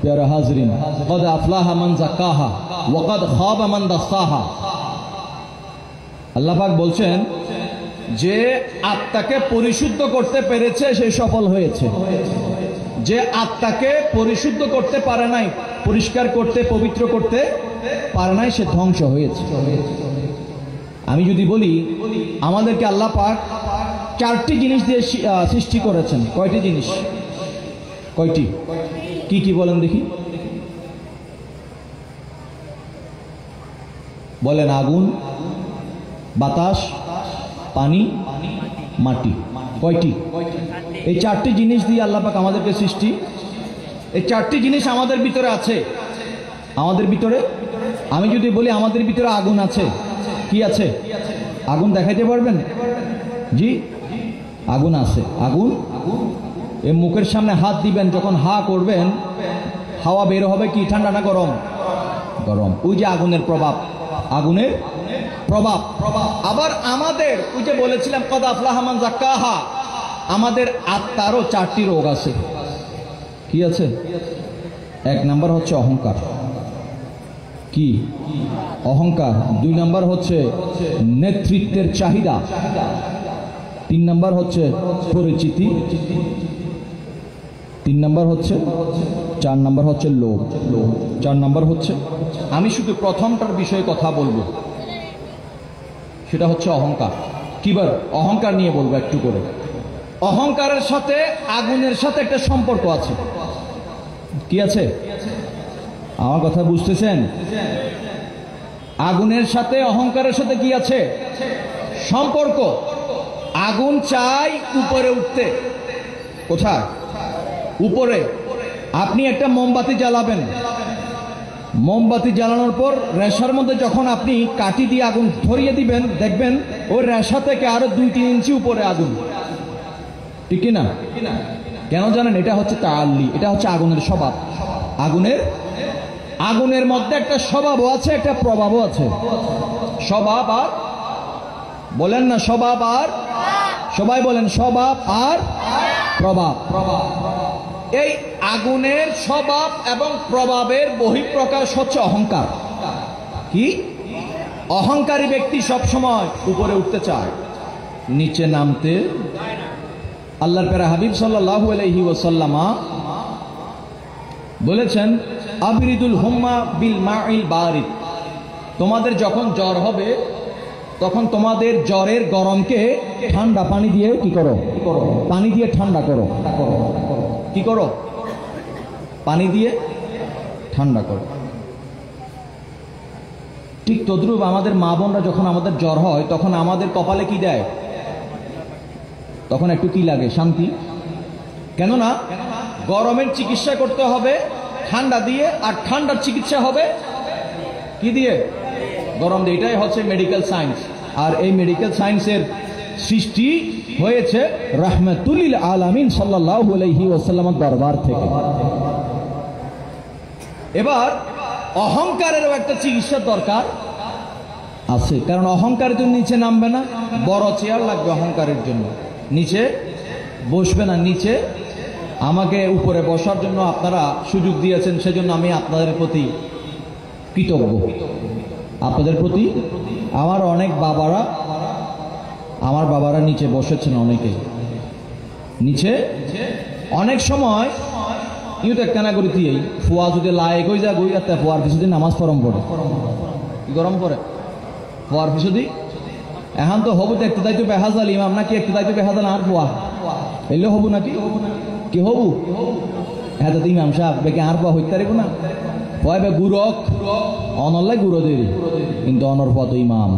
প্যারা হাজরিন, কদ আফলাহা মান যাক্কাহা ওয়া কদ খাবা মান দাসাহা। আল্লাহ পাক বলছেন যে আত্মাকে পরিশুদ্ধ করতে পেরেছে সে সফল হয়েছে, যে আত্মাকে পরিশুদ্ধ করতে পারে নাই, পরিষ্কার করতে পবিত্র করতে পারে নাই, সে ধ্বংস হয়েছে। আমি যদি বলি আমাদেরকে আল্লাহ পাক চারটি জিনিস দিয়ে সৃষ্টি করেছেন। কয়টি জিনিস? কয়টি? কি কি বলেন দেখি, বলেন। আগুন, বাতাস, পানি, মাটি। কয়টি? এই চারটি জিনিস দিয়ে আল্লাহ পাক আমাদেরকে সৃষ্টি। এই চারটি জিনিস আমাদের ভিতরে আছে। আমাদের ভিতরে আমি যদি বলি আমাদের ভিতরে আগুন আছে, কি আছে? আগুন দেখাইতে পারবেন? জি, আগুন আছে। আগুন এই মুখের সামনে হাত দিবেন, যখন হা করবেন হাওয়া বের হবে কি ঠান্ডা না গরম? গরম। ওই যে আগুনের প্রভাব, আগুনের প্রভাব। আবার আমাদের ওই যে বলেছিলাম কদ আফলাহা মান যাক্কাহা, আমাদের আত্মারও চারটি রোগ আছে। কি আছে? এক নাম্বার হচ্ছে অহংকার। কি? অহংকার। দুই নাম্বার হচ্ছে নেতৃত্বের চাহিদা। তিন নাম্বার হচ্ছে পরিচিতি। তিন নাম্বার হচ্ছে, চার নাম্বার হচ্ছে লোভ। চার নাম্বার হচ্ছে, আমি শুধু প্রথমটার বিষয়ে কথা বলবো, সেটা হচ্ছে অহংকার। কিবার অহংকার নিয়ে বলবো একটু করে। অহংকারের সাথে আগুনের সাথে একটা সম্পর্ক আছে। কি আছে? আমার কথা বুঝতেছেন? আগুনের সাথে অহংকারের সাথে কি আছে? সম্পর্ক। আগুন চাই উপরে উঠতে। কোথায়? উপরে। আপনি একটা মোমবাতি জ্বালাবেন, মোমবাতি জ্বালানোর পর রেশার মধ্যে যখন আপনি কাঠি দিয়ে আগুন ধরিয়ে দিবেন, দেখবেন ওই রেশা থেকে আরো 2-3 ইঞ্চি উপরে আগুন। ঠিক না? কেন জানেন? এটা হচ্ছে তাআল্লি, এটা হচ্ছে আগুনের স্বভাব। আগুনের মধ্যে একটা স্বভাবও আছে, একটা প্রভাবও আছে। স্বভাব আর, বলেন না, স্বভাব আর সবাই বলেন স্বভাব আর প্রভাব। এই আগুনের স্বভাব এবং প্রভাবের বহিঃপ্রকাশ হচ্ছে অহংকার। কি? অহংকারী ব্যক্তি সবসময় উপরে উঠতে চায়, নিচে নামতে। আল্লাহর প্যারা হাবিব সাল্লাল্লাহু আলাইহি ওয়াসাল্লামা বলেছেন, আবরিদুল হুম্মা বিল মাইল বারিদ, তোমাদের যখন জ্বর হবে তখন তোমাদের জ্বরের গরমকে ঠান্ডা পানি দিয়ে কি করো? পানি দিয়ে ঠান্ডা করো। কি করো? পানি দিয়ে ঠান্ডা করো। ঠিক তদ্রূপ আমাদের মা বোনরা যখন আমাদের জ্বর হয় তখন আমাদের কপালে কি দেয়? তখন একটু কি লাগে? শান্তি। কেননা গরমের চিকিৎসা করতে হবে ঠান্ডা দিয়ে, আর ঠান্ডার চিকিৎসা হবে কি দিয়ে? গরম দিয়ে। এটাই হচ্ছে মেডিকেল সায়েন্স। আর এই মেডিকেল সায়েন্সের সৃষ্টি হয়েছে রাহমাতুল আলামিন সাল্লাল্লাহু আলাইহি ওয়াসাল্লামের দরবার থেকে। এবার অহংকারেরও একটা চিকিৎসার দরকার আছে, কারণ অহংকারে তো নিচে নামবে না, বড় চেয়ার লাগবে অহংকারের জন্য, নিচে বসবে না। নিচে আমাকে উপরে বসার জন্য আপনারা সুযোগ দিয়েছেন, সেজন্য আমি আপনাদের প্রতি কৃতজ্ঞ। আপনাদের প্রতি আমার অনেক বাবারা, আমার বাবারা নিচে বসেছেন, অনেকে নিচে। অনেক সময় ইউ তো একটা না করি তুই ফুয়া যদি লায়ক হয়ে যা গই, একটা ফুয়ার পিছু দিয়ে নামাজ পড়ম পড়ে, কি গরম পড়ে ফুয়ার পিছু দি। এখন তো হবু তো একটু দায়িত্ব বেহাজাল ইমাম নাকি, একটু দায়িত্ব বেহাজাল আর ফুয়া এলে হবু নাকি? কি হবু? হ্যাঁ তো ইমাম সাহেব বেকে আর ফুয়া হইতে পারিব না। ফুয়া বে গুরক অনল্লাই গুঁড়ো দেরি, কিন্তু অনরফুয়া তো ইমাম,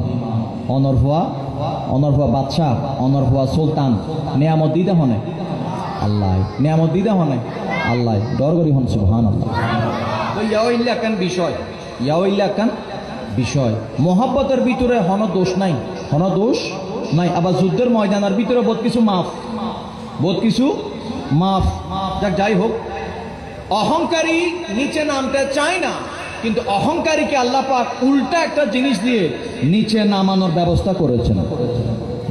অনরফুয়া বাদশাহ, অনরফুয়া সুলতান। নিয়ামত দিতে হনে আল্লাহ, নিয়ামত দিতে হনে আল্লাহ, ডর করি হন সুবহানাল্লাহ। তো ইয়াওইল্লা কান বিষয়, ইয়াওইল্লা কান বিষয়। মোহাব্বতের ভিতরে হন দোষ নাই, হন দোষ নাই। আবার যুদ্ধের ময়দানের ভিতরে বহুত কিছু মাফ, বহুত কিছু মাফ। যাই হোক, অহংকারী নিচে নামতে চায় না, কিন্তু অহংকারীকে আল্লাহ পাক উল্টা একটা জিনিস দিয়ে নিচে নামানোর ব্যবস্থা করেছেন।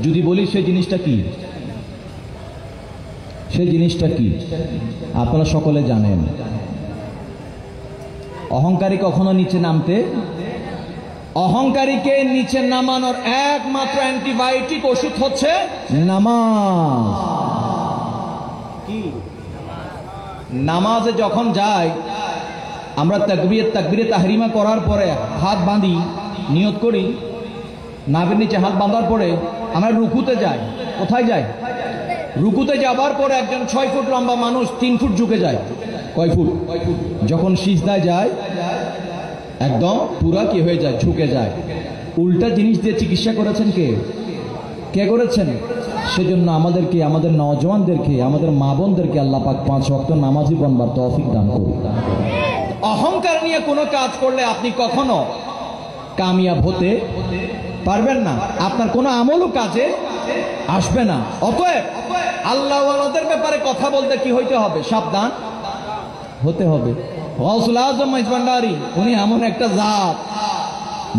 যদি বলি সেই জিনিসটা কি? সেই জিনিসটা কি আপনারা সকলে জানেন। অহংকারী কখনো নিচে নামতে, অহংকারীকে নিচে নামানোর একমাত্র অ্যান্টিবায়োটিক ওষুধ হচ্ছে নামাজ। কি? নামাজে যখন যাই আমরা তাকবীরে তাহরিমা করার পরে হাত বাঁধি, নিয়ত করি, নাভির নিচে হাত বাঁধার পরে আমরা রুকুতে যাই। কোথায় যাই? রুকুতে যাবার পরে একজন 6 ফুট লম্বা মানুষ 3 ফুট ঝুঁকে যায়। কয় ফুট? যখন সিজদায় যায় একদম পুরা কি হয়ে যায়? ঝুঁকে যায়। উল্টা জিনিস দিয়ে চিকিৎসা করেছেন কে? কে করেছেন? সেজন্য আমাদেরকে, আমাদের নওজওয়ানদেরকে, আমাদের মা বোনদেরকে আল্লাহ পাক 5 ওয়াক্ত নামাজি বনবার তৌফিক দান করুন। অহংকার নিয়ে কোনো কাজ করলে আপনি কখনো কামিয়াব হতে পারবেন না, আপনার কোনো আমলও কাজে আসবে না। অতএব আল্লাহওয়ালাদের ব্যাপারে কথা বলতে কি হইতে হবে? সাবধান হতে হবে। গাউসুল আজম মাইজভান্ডারী উনি এমন একটা জাত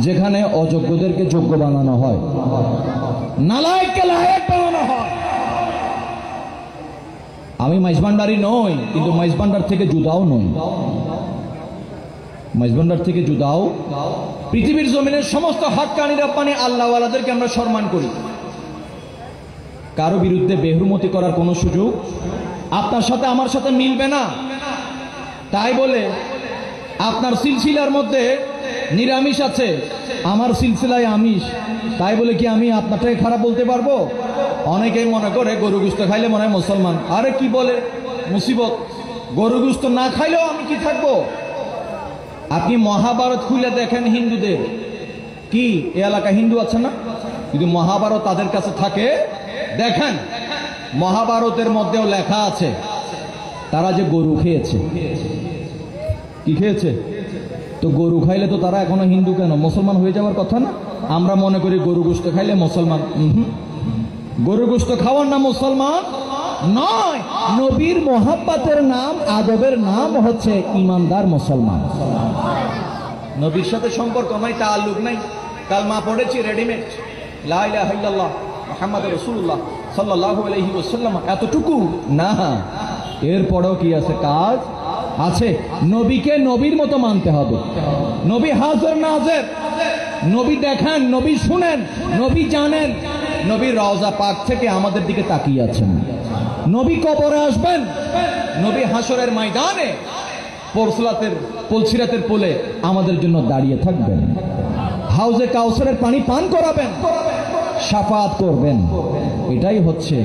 যেখানে অযোগ্যদেরকে যোগ্য বানানো হয়, নালায়েককে লায়েক বানানো হয়। আমি মাইজভান্ডারী নই, কিন্তু মাইজভান্ডার থেকে জুদাও নই, মাইজভান্ডার থেকে জুদাও। পৃথিবীর জমিনের সমস্ত হাক্কানি রব্বানি আল্লাহওয়ালাদেরকে আমরা সম্মান করি। কারো বিরুদ্ধে বেহুরমতি করার কোনো সুযোগ আপনার সাথে আমার সাথে মিলবে না। তাই বলে আপনার সিলসিলার মধ্যে নিরামিষ আছে, আমার সিলসিলায় আমিষ, তাই বলে কি আমি আপনারটাকে খারাপ বলতে পারবো? অনেকেই মনে করে গরু গোশত খাইলে মনে হয় মুসলমান। আরে কি বলে মুসিবত, গরু গোশত না খাইলেও আমি কি থাকবো? আপনি মহাভারত খুলে দেখেন হিন্দুদের, কি এ এলাকা হিন্দু আছে না? যদি মহাভারত তাদের কাছে থাকে, দেখেন মহাভারতের মধ্যেও লেখা আছে তারা যে গরু খেয়েছে। কি খেয়েছে? তো গরু খাইলে তো তারা এখনো হিন্দু কেন? মুসলমান হয়ে যাওয়ার কথা না? আমরা মনে করি গরু গোশত খাইলে মুসলমান। গরু গোশত খাওয়ার নাম মুসলমান নয়। নবীর মোহাব্বতের নাম, আদবের নাম হচ্ছে ইমানদার মুসলমান। নবীর সাথে সম্পর্ক নাই, তাআল্লুক নাই। কালমা পড়েছি রেডিমেড, লা ইলাহা ইল্লাল্লাহ মুহাম্মাদুর রাসূলুল্লাহ সাল্লাল্লাহু আলাইহি ওয়াসাল্লাম এতটুকু না, এরপরেও কি আছে? কাজ আছে। নবীকে নবীর মতো মানতে হবে। নবী হাজির নাজির, নবী দেখেন, নবী শুনেন, নবী জানেন। নবী রওজা পাক থেকে আমাদের দিকে তাকিয়ে আছেন। নবী কবরে আসবেন, নবী হাসরের ময়দানে পুলসিরাতের পোলে আমাদের জন্য দাঁড়িয়ে থাকবেন। হাউজে কাউসারের পানি পান করাবেন, শাফাআত করবেন। এটাই হচ্ছে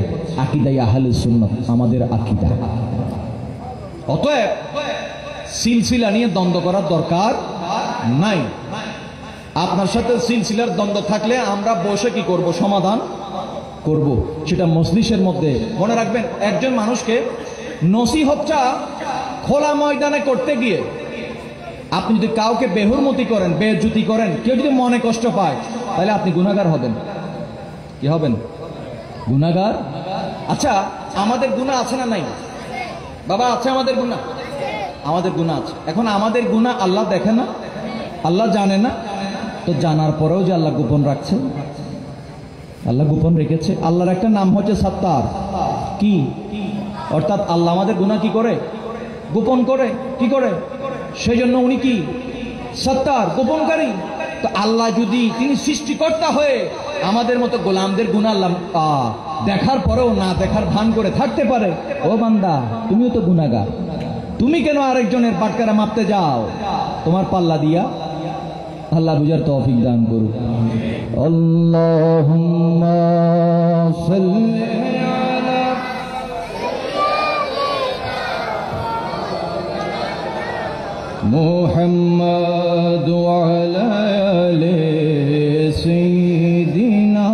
আকীদায়ে আহলে সুন্নাত, আমাদের আকীদা। অতএব সিলসিলা নিয়ে দ্বন্দ্ব করার দরকার নাই। আপনার সাথে সিলসিলার দ্বন্দ্ব থাকলে আমরা বসে কি করব? সমাধান করব। সেটা মজলিসের মধ্যে। মনে রাখবেন, একজন মানুষকে নসিহতটা খোলা ময়দানে করতে গিয়ে আপনি যদি কাউকে বেহুরমতি করেন, বেইজ্জতি করেন, কেউ যদি মনে কষ্ট পায়, তাহলে আপনি গুনাহগার হবেন। কি হবেন? গুনাহগার। আচ্ছা, আমাদের গুনাহ আছে না নাই? বাবা, আছে আমাদের গুনাহ? আমাদের গুনাহ আছে। এখন আমাদের গুনাহ আল্লাহ দেখে না, আল্লাহ জানে না। তো জানার পরেও যে আল্লাহ গোপন রাখছে, আল্লাহ গোপন রেখেছে। আল্লাহর একটা নাম হচ্ছে সাত্তার। কি? অর্থাৎ আল্লাহ আমাদের গুনাহ কি করে? গোপন করে। কি করে? সেই জন্য উনি কি? সত্তার, গোপনকারী। তো আল্লাহ যদি তিনি সৃষ্টিকর্তা হয়ে আমাদের মতো গোলামদের গুনাহ আল্লাহ দেখার পরেও না দেখার ভান করে থাকতে পারে, ও বান্দা তুমিও তো গুনাহগার, তুমি কেন আরেকজনের বাটকারা মাপতে যাও তোমার পাল্লা দিয়া? আল্লাহ বুঝার তৌফিক দান করুক। আল্লাহুম্মা সাল্লি আলা মুহাম্মাদ ওয়া আলা আলি সাইয়্যিদিনা।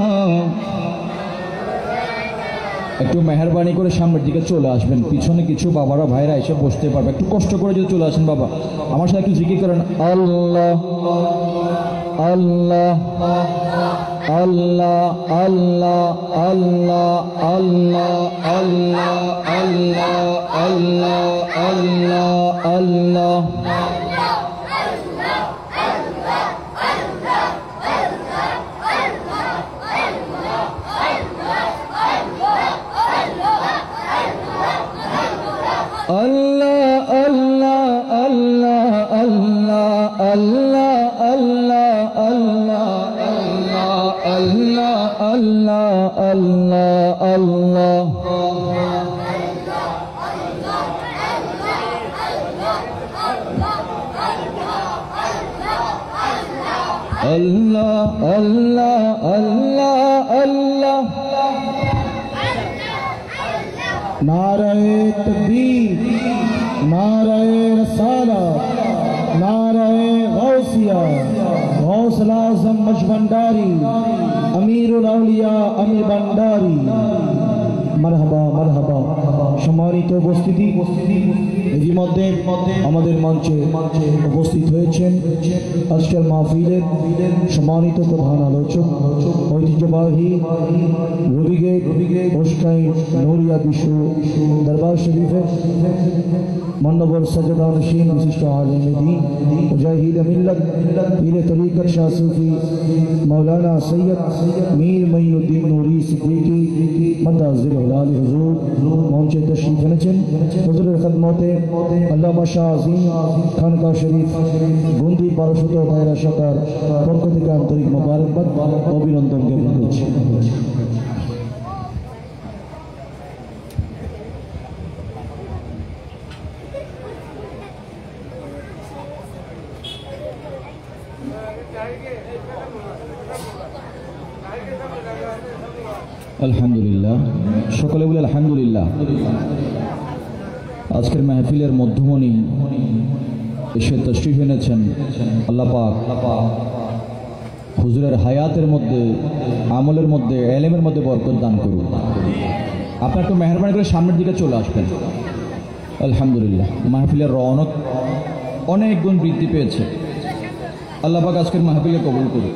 একটু মেহরবানি করে সামনের দিকে চলে আসবেন। পিছনে কিছু বাবারা ভাইরা এসে বসতে পারবে। একটু কষ্ট করে যদি চলে আসেন বাবা, আমার সাথে একটু জিকির করেন। আল্লাহ আল্লাহ আল্লাহ আল্লাহ আল্লাহ আল্লাহ আল্লাহ আল্লাহ আল্লাহ আল্লাহ আল্লাহ। नारे तकबीर, नारे रसालत, नारे गौसिया, गौसला आज़म मजभंडारी, अमीरुल औलिया अमीर भंडारी। मरहबा मरहबा। সম্মানিত উপস্থিতি, ইতিমধ্যে আমাদের মঞ্চে উপস্থিত হয়েছেন আজকের মাহফিলের সম্মানিত প্রধান আলোচক, ঐতিহ্যবাহী রবিগেট হোস্টাইন নূরিয়া বিশ্ব দরবার শরীফের মান্যবর সজ্জাদানশীন বিশিষ্ট আলেম দ্বীন মুজাহিদ মিল্লাত পীর তরিকত শাহ সুফি মৌলানা সৈয়দ মীর মঈনুদ্দিন নূরি সিদ্দিকী মদাজির আলী হুজুর মঞ্চে তশরিফ এনেছেন। হুজুরের খিদমতে আল্লামা শাহ আজিম খানকা শরীফ গুন্দি 1200 দায়রা শাখার পক্ষ থেকে আন্তরিক মোবারকবাদ অভিনন্দন জ্ঞাপন করছি। আলহামদুলিল্লাহ, সকলে বলে আলহামদুলিল্লাহ। আজকের মাহফিলের মধ্যমণি এসে তশরিফ এনেছেন। আল্লাহ পাক হুজুরের হায়াতের মধ্যে, আমলের মধ্যে, এলেমের মধ্যে বরকত দান করুন। আপনার একটু মেহরবানি করে সামনের দিকে চলে আসবেন। আলহামদুলিল্লাহ, মাহফিলের রওনক অনেক গুণ বৃদ্ধি পেয়েছে। আল্লাহ পাক আজকের মাহফিলে কবুল করুন।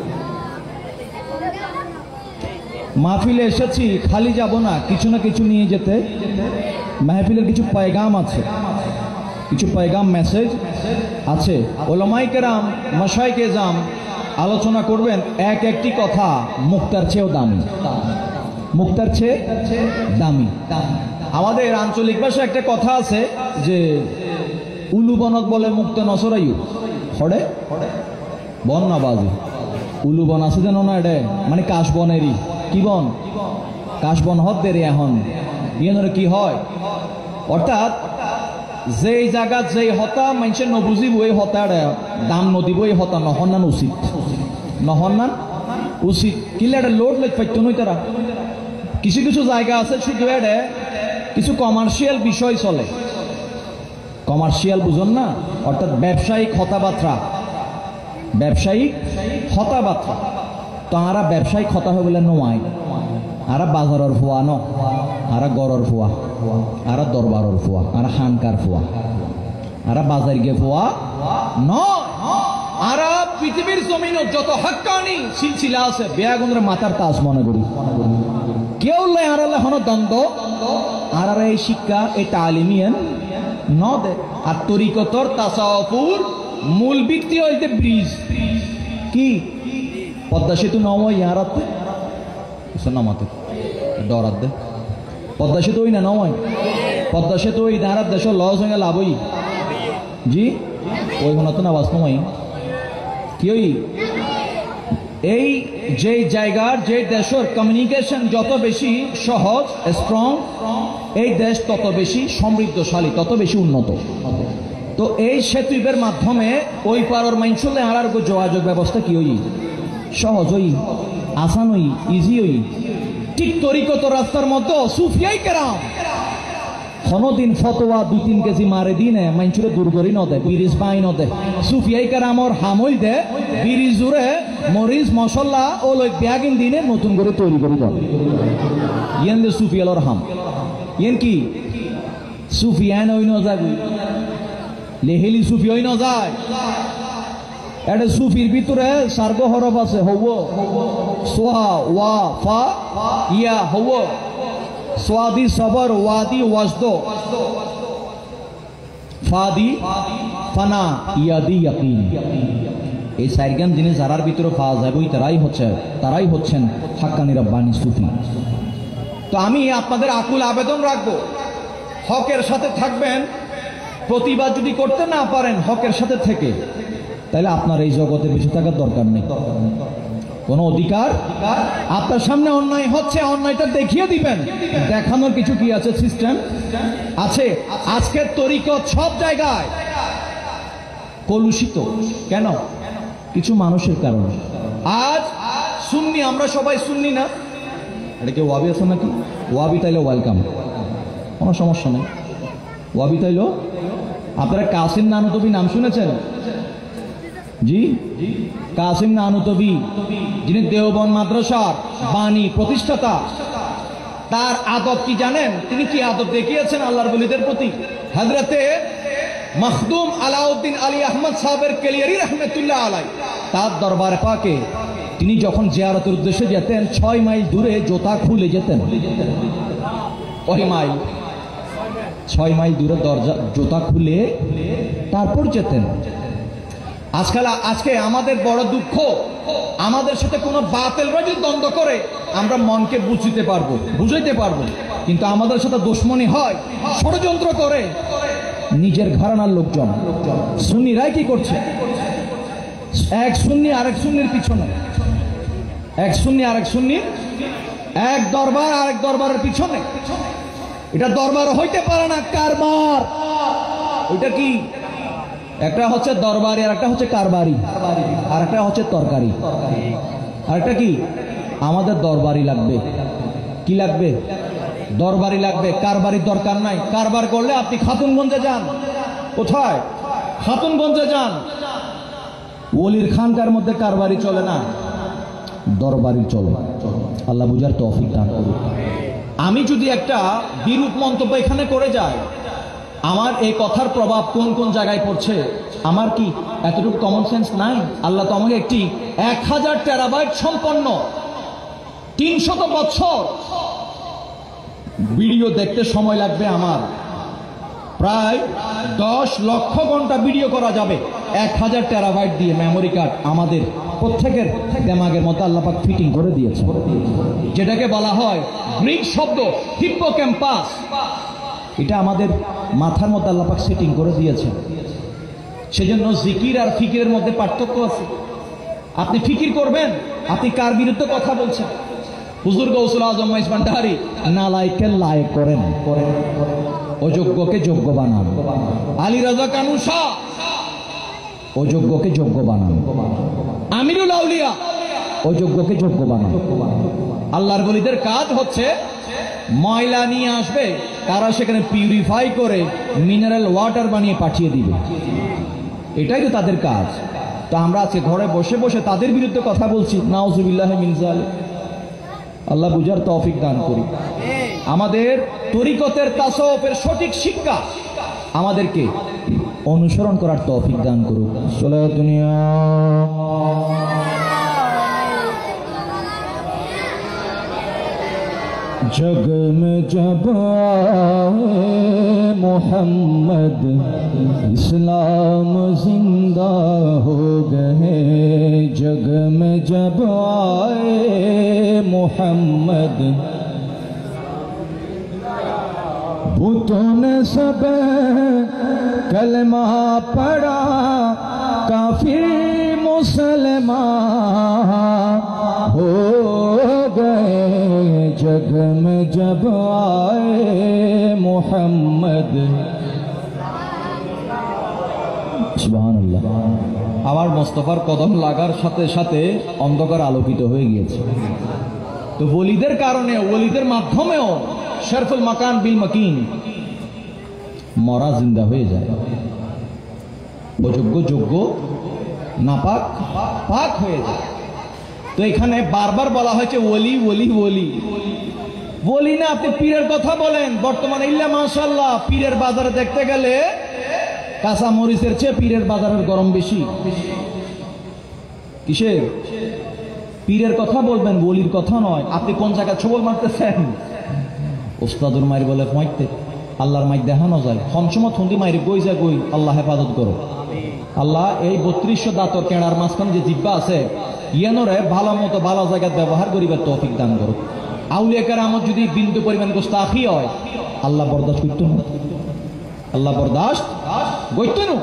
মাহফিলে এসেছি, খালি যাব না, কিছু না কিছু নিয়ে যেতে। মাহফিলের কিছু পয়গাম আছে, কিছু পয়গাম মেসেজ আছে। ওলামায়ে কেরাম, মাশায়েখ এজাম আলোচনা করবেন, এক একটি কথা মুক্তার চেয়েও দামি। মুক্তার চেয়ে দামি। আমাদের আঞ্চলিক ভাষায় একটা কথা আছে যে উলু বনক বলে মুক্ত নসরাইউ হড়ে বন না বাজে উলু বন আছে যেন না এটা মানে কাশ বনেরই কি বন কাশ বন হত দেরি এখন ইয়ে কি হয় অর্থাৎ যেই জায়গা যেই হতা মানুষে নবুঝিব এই হতার দাম নদিব এই হতা নহন্নান উচিত নহন্নান উচিত কিলে এটা লোড লেখ পাইতো নই তারা কিছু কিছু জায়গা আছে শুধু এটা কিছু কমার্শিয়াল বিষয় চলে কমার্শিয়াল বুঝুন না অর্থাৎ ব্যবসায়িক হতাবার্তা ব্যবসায়িক হতাবার্তা তো আরা ব্যবসায়িক হতা হয়ে বলে নয় আরা বাজারের ফুয়া ন আরা গড়ের ফুয়া আরা দরবারের ফুয়া আরা হানকার ফুয়া আরা বাজার গে ফুয়া ন আরা পৃথিবীর জমিন যত হক্কানি সিলসিলা আছে বেয়াগুনের মাথার তাজ মনে করি কেউ লাই আরালে হন দ্বন্দ্ব আর এই শিক্ষা এই তালিমিয়ান ন দে আর তরিকতর তাসাউফুর মূল ভিত্তি হইতে ব্রিজ কি পদ্মা সেতু নয় ইয়ারাতে নামাতে ডরাত দে পদ্মা সেতু ওই না নয় পদ্মা সেতু ওই দাঁড়াত দেশ লস হয়ে লাভই জি ওই তো না বাস নয় কি ওই এই যে জায়গার যে দেশের কমিউনিকেশন যত বেশি সহজ স্ট্রং এই দেশ তত বেশি সমৃদ্ধশালী তত বেশি উন্নত তো এই সেতুর মাধ্যমে ওই পারর মাইনসুলে আর যোগাযোগ ব্যবস্থা কি ওই সহজ ওই আসান ওই ইজি ওই ঠিক তরিকত রাস্তার মতো সুফিয়াই কেরাম কোনদিন ফতোয়া 2-3 কেজি মারে দিনে মাইনসুরে দূর করি ন দে বিরিজ পাই ন দে সুফিয়াই কেরামর হামই দে বিরিজ জুড়ে মরিচ মশলা ও লই ব্যাগিন দিনে নতুন করে তৈরি করি দেন ইয়েন দে সুফিয়ালর হাম ইয়েন কি সুফিয়ান ওই ন যাবি লেহেলি সুফি ওই ন যায় এটা সুফির ভিতরে সার্গ হরফ আছে হব সোহা ওয়া ফা ইয়া হব সোয়াদি সবর ওয়াদি ওয়াজদ ফাদি ফানা ইয়াদি ইয়াকিন এই চারগাম জিনিস যারার ভিতরে পাওয়া যাবে তারাই হচ্ছেন হাক্কানি রব্বানি সুফি। তো আমি আপনাদের আকুল আবেদন রাখবো হকের সাথে থাকবেন প্রতিবাদ যদি করতে না পারেন হকের সাথে থেকে তাহলে আপনার এই জগতের বেঁচে থাকার দরকার নেই কোনো অধিকার আপনার সামনে অন্যায় হচ্ছে অন্যায়টা দেখিয়ে দিবেন দেখানোর কিছু কি আছে সিস্টেম আছে আজকের তরিকত সব জায়গায় কলুষিত কেন কিছু মানুষের কারণে আজ সুন্নি আমরা সবাই সুন্নি না এটা কি ওয়াবি আছে নাকি ওয়াবি তাইলে ওয়েলকাম কোনো সমস্যা নেই ওয়াবি তাইলো আপনারা কাসিম নানুতবি নাম শুনেছেন জি কাসিম নানুতবি যিনি দেওবন্দ মাদ্রাসার বাণী প্রতিষ্ঠাতা তার আদব কি জানেন তিনি কি আদব দেখিয়েছেন আল্লাহর ওলিদের প্রতি হযরতে মখদুম আলাউদ্দিন আলী আহমদ সাহেবের কেলিয়ারি রহমতুল্লাহ আলাই তার দরবার পাকে তিনি যখন জিয়ারতের উদ্দেশ্যে যেতেন 6 মাইল দূরে জুতা খুলে যেতেন ওই মাইল 6 মাইল দূরে দরজা জুতা খুলে তারপর যেতেন আজকে আমাদের বড় দুঃখ আমাদের সাথে কোনো বাতিল রাজি দ্বন্দ্ব করে আমরা মনকে বুঝাইতে পারবো কিন্তু আমাদের সাথে দুশমনি হয় ষড়যন্ত্র করে নিজের ঘরানার লোকজন সুন্নিরাই কি করছে এক সুন্নি আরেক সুন্নির পিছনে এক সুন্নি আরেক সুন্নির এক দরবার আরেক দরবারের পিছনে এটা দরবার হইতে পারে না কারবার ওইটা কি একটা হচ্ছে দরবারি আর একটা হচ্ছে কারবারি আর একটা হচ্ছে তরকারি আর একটা কি আমাদের দরবারি লাগবে কি লাগবে দরবারি লাগবে কারবারির দরকার নাই কারবার করলে আপনি খাতুনগঞ্জে যান কোথায় খাতুনগঞ্জে যান ওলির খানকার মধ্যে কারবারি চলে না দরবারি চলে আল্লাহ বুঝার তৌফিক দান করুন আমি যদি একটা বিরূপ মন্তব্য এখানে করে যাই আমার এই কথার প্রভাব কোন কোন জায়গায় পড়ছে আমার কি এতটুকু কমন সেন্স নাই আল্লাহ তো আমাকে একটি 1000 টেরাবাইট সম্পন্ন 300 বছর ভিডিও দেখতে সময় লাগবে আমার প্রায় 10 লক্ষ ঘন্টা ভিডিও করা যাবে 1000 টেরাবাইট দিয়ে মেমোরি কার্ড আমাদের প্রত্যেকের দিমাগের মধ্যে আল্লাহ পাক ফিটিং করে দিয়েছে, যেটাকে বলা হয় গ্রিক শব্দ হিপ্পোক্যাম্পাস। এটা আমাদের মাথার মধ্যে আল্লাহ পাক সেটিং করে দিয়েছে। সেজন্য জিকির আর ফিকিরের মধ্যে পার্থক্য আছে। আপনি ফিকির করবেন, আপনি কার বিরুদ্ধে কথা বলছেন। হুজুর গৌসুল আজম মাইজ ভান্ডারী নালায়েকের লায়েক করেন, অযোগ্যকে যোগ্য বানান। আলী রাজা কানু শাহ অযোগ্যকে যোগ্য বানান। আমিরুল আউলিয়া অযোগ্যকে যোগ্য বানান। আল্লাহর ওলিদের কাজ হচ্ছে ময়লা নিয়ে আসবে, তারা সেখানে পিউরিফাই করে মিনারেল ওয়াটার বানিয়ে পাঠিয়ে দিবে, এটাই তো তাদের কাজ। তো আমরা আজকে ঘরে বসে বসে তাদের বিরুদ্ধে কথা বলছি, নাউজুবিল্লাহি মিন যালিক। আল্লাহ বুঝার তৌফিক দান করি। আমাদের তরিকতের তাসাউফের সঠিক শিক্ষা আমাদেরকে অনুসরণ করার তৌফিক দান করুক। সালাত দুনিয়া जग में जब आए मोहम्मद इस्लाम जिंदा हो गए, जग में जब आए मोहम्मद बुतों ने सब कलमा पढ़ा, काफिर मुसलमान हो गए, जग में जब आए मोहम्मद। সুবহানাল্লাহ। আমার মোস্তফার কদম লাগার সাথে সাথে অন্ধকার আলোকিত হয়ে গিয়েছে। তো ওলিদের কারণে, ওলিদের মাধ্যমেও শরফুল মাকান বিল মাকিন, মরা জিন্দা হয়ে যায়, অযোগ্য যোগ্য, নাপাক পাক হয়ে যায়। তো এখানে বারবার বলা হয়েছে ওলি ওলি ওলি। বলি না, আপনি পীরের কথা বলেন। বর্তমানে ইল্লা মাশাআল্লাহ পীরের বাজারে দেখতে গেলে কাঁচা মরিচের চেয়ে পীরের বাজারের গরম বেশি। কিসের? পীরের কথা বলবেন, ওলির কথা নয়। আপনি কোন জায়গায় ছবল মারতেছেন? ওস্তাদুর মাইর বলে মাইতে আল্লাহর মাইক দেখানো যায়। সমসমত হন্দি মাইরে গই যা গই, আল্লাহ হেফাজত করো। আল্লাহ এই 3200 দাঁতর কেনার মাঝখানে যে জিব্বা আছে, ইয়ানোরে ভালো মতো ভালো জায়গায় ব্যবহার করিবার তৌফিক দান করো। আউলিয়া কেরামত যদি বিন্দু পরিমাণ গোস্তাখি হয়, আল্লাহ বরদাস্ত করতো না, আল্লাহ বরদাস্ত করতো না।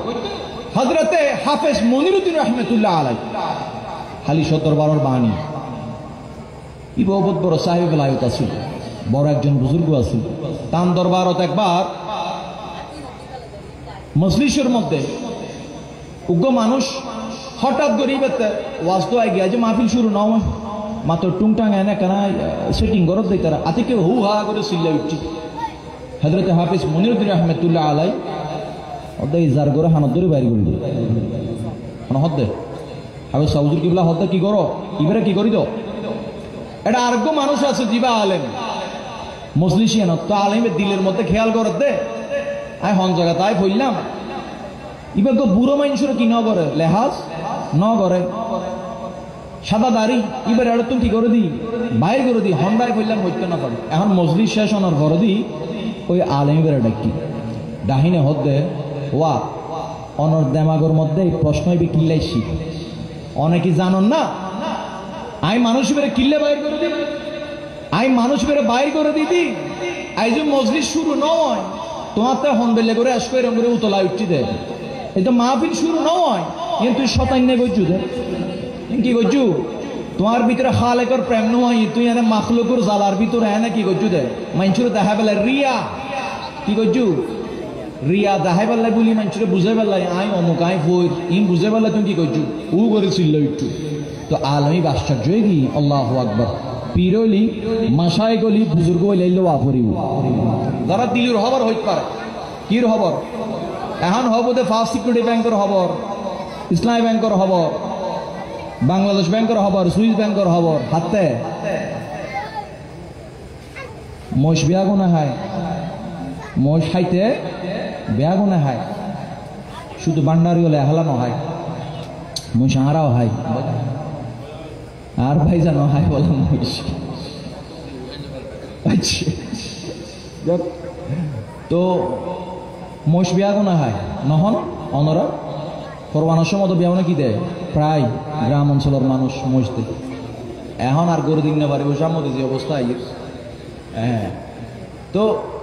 হযরতে হাফেজ মনিরুদ্দিন রহমাতুল্লাহ আলাইহি হালি 17-12 বাণী, ই বহুত বড় সাহেব লায়ত আছে, বড় একজন বুজুর্গ আছে। তান দরবারত একবার মজলিসের মধ্যে উগ্র মানুষ হঠাৎ গরিবেতে ওয়াজ তো আই গিয়া যে মাহফিল শুরু নাও মাত্র টুংটাং এনে কেনা সেটিং করত দেই তারা আতিকে হু হা করে চিল্লা উঠছি। হযরতে হাফেজ মনিরুদ্দিন রহমাতুল্লাহ আলাইহি ওদে ইজার করে হানত ধরে বাইরে করে দিল। মানে হদ্দে হাফেজ সাউজুর কিবলা হদ্দে কি করো, ইবারে কি করি তো। এটা আরেকগো মানুষ আছে জিবা আলেম মজলিসিয়ান, তো আলেমের দিলের মধ্যে খেয়াল করত দে। আমি হন জায়গা তাই বললাম, এবার তো বুড়ো মানুষের কি ন করে, লেহাজ ন করে, সাদা দাড়ি, এবার এটা তুমি কি করে দিই, বাইর করে দিই। হন্ডায় বললাম হইতে না পারে। এখন মজলিস শেষ হওয়ার ঘরে দিই ওই আলেমের ডাকি ডাহিনে হদ্দে ওয়া অনর দেমাগর মধ্যে এই প্রশ্ন হইবে কিল্লাইছি, অনেকে জানন না। আমি মানুষ বেড়ে কিল্লে বাইর করে দিই, আমি মানুষ বেড়ে বাইর করে দিদি। আই যে মজলিস শুরু নয়, তোমার তো হন বেলে করে আসবে এরকম করে উতলা উঠছি দেয়। এই তো মাহফিল শুরু নয়, কিন্তু তুই শতান্য করছু দে কি করছু, তোমার ভিতরে খালেকর প্রেম নয়, তুই এনে মাখলুকুর জালার ভিতরে এনে কি করছু দে। মানুষের দেখা পেলে রিয়া কি করছু, রিয়া দেখাই পেলাই বলি মানুষের বুঝে পেলাই আই অমুক আই বই ইন বুঝে পেলাই তুমি কি করছু উ করে চিল্লা উঠছু। তো আলমী আশ্চর্য কি আল্লাহু আকবার। পীর হইলি মাসায় গলি বুজুর্গ হইলে ওয়াফরিব যারা দিলুর খবর হইতে পারে। কির খবর? এখন হব দে ফার্স্ট সিকিউরিটি ব্যাংকের খবর, ইসলামী ব্যাংকের খবর, বাংলাদেশ ব্যাংকের খবর, সুইস ব্যাংকের খবর। হাতে মহিষ বিয়া গুণা হয়, মহিষ খাইতে বেয়া গুণা হয়, শুধু বান্ডারি হলে হালানো হয়, মহিষ আরাও হয়, আর ভাই জানো হাই বললাম মহিষ। তো মহিষ বিয়া গোনা হয় নহন অনরা কোরবানোর সময় তো বিয়া কি দেয় প্রায় গ্রাম অঞ্চলের মানুষ মহিষ দেয় এখন আর গরু দিন না পারে ওই সামনে যে অবস্থা আইয়ে হ্যাঁ তো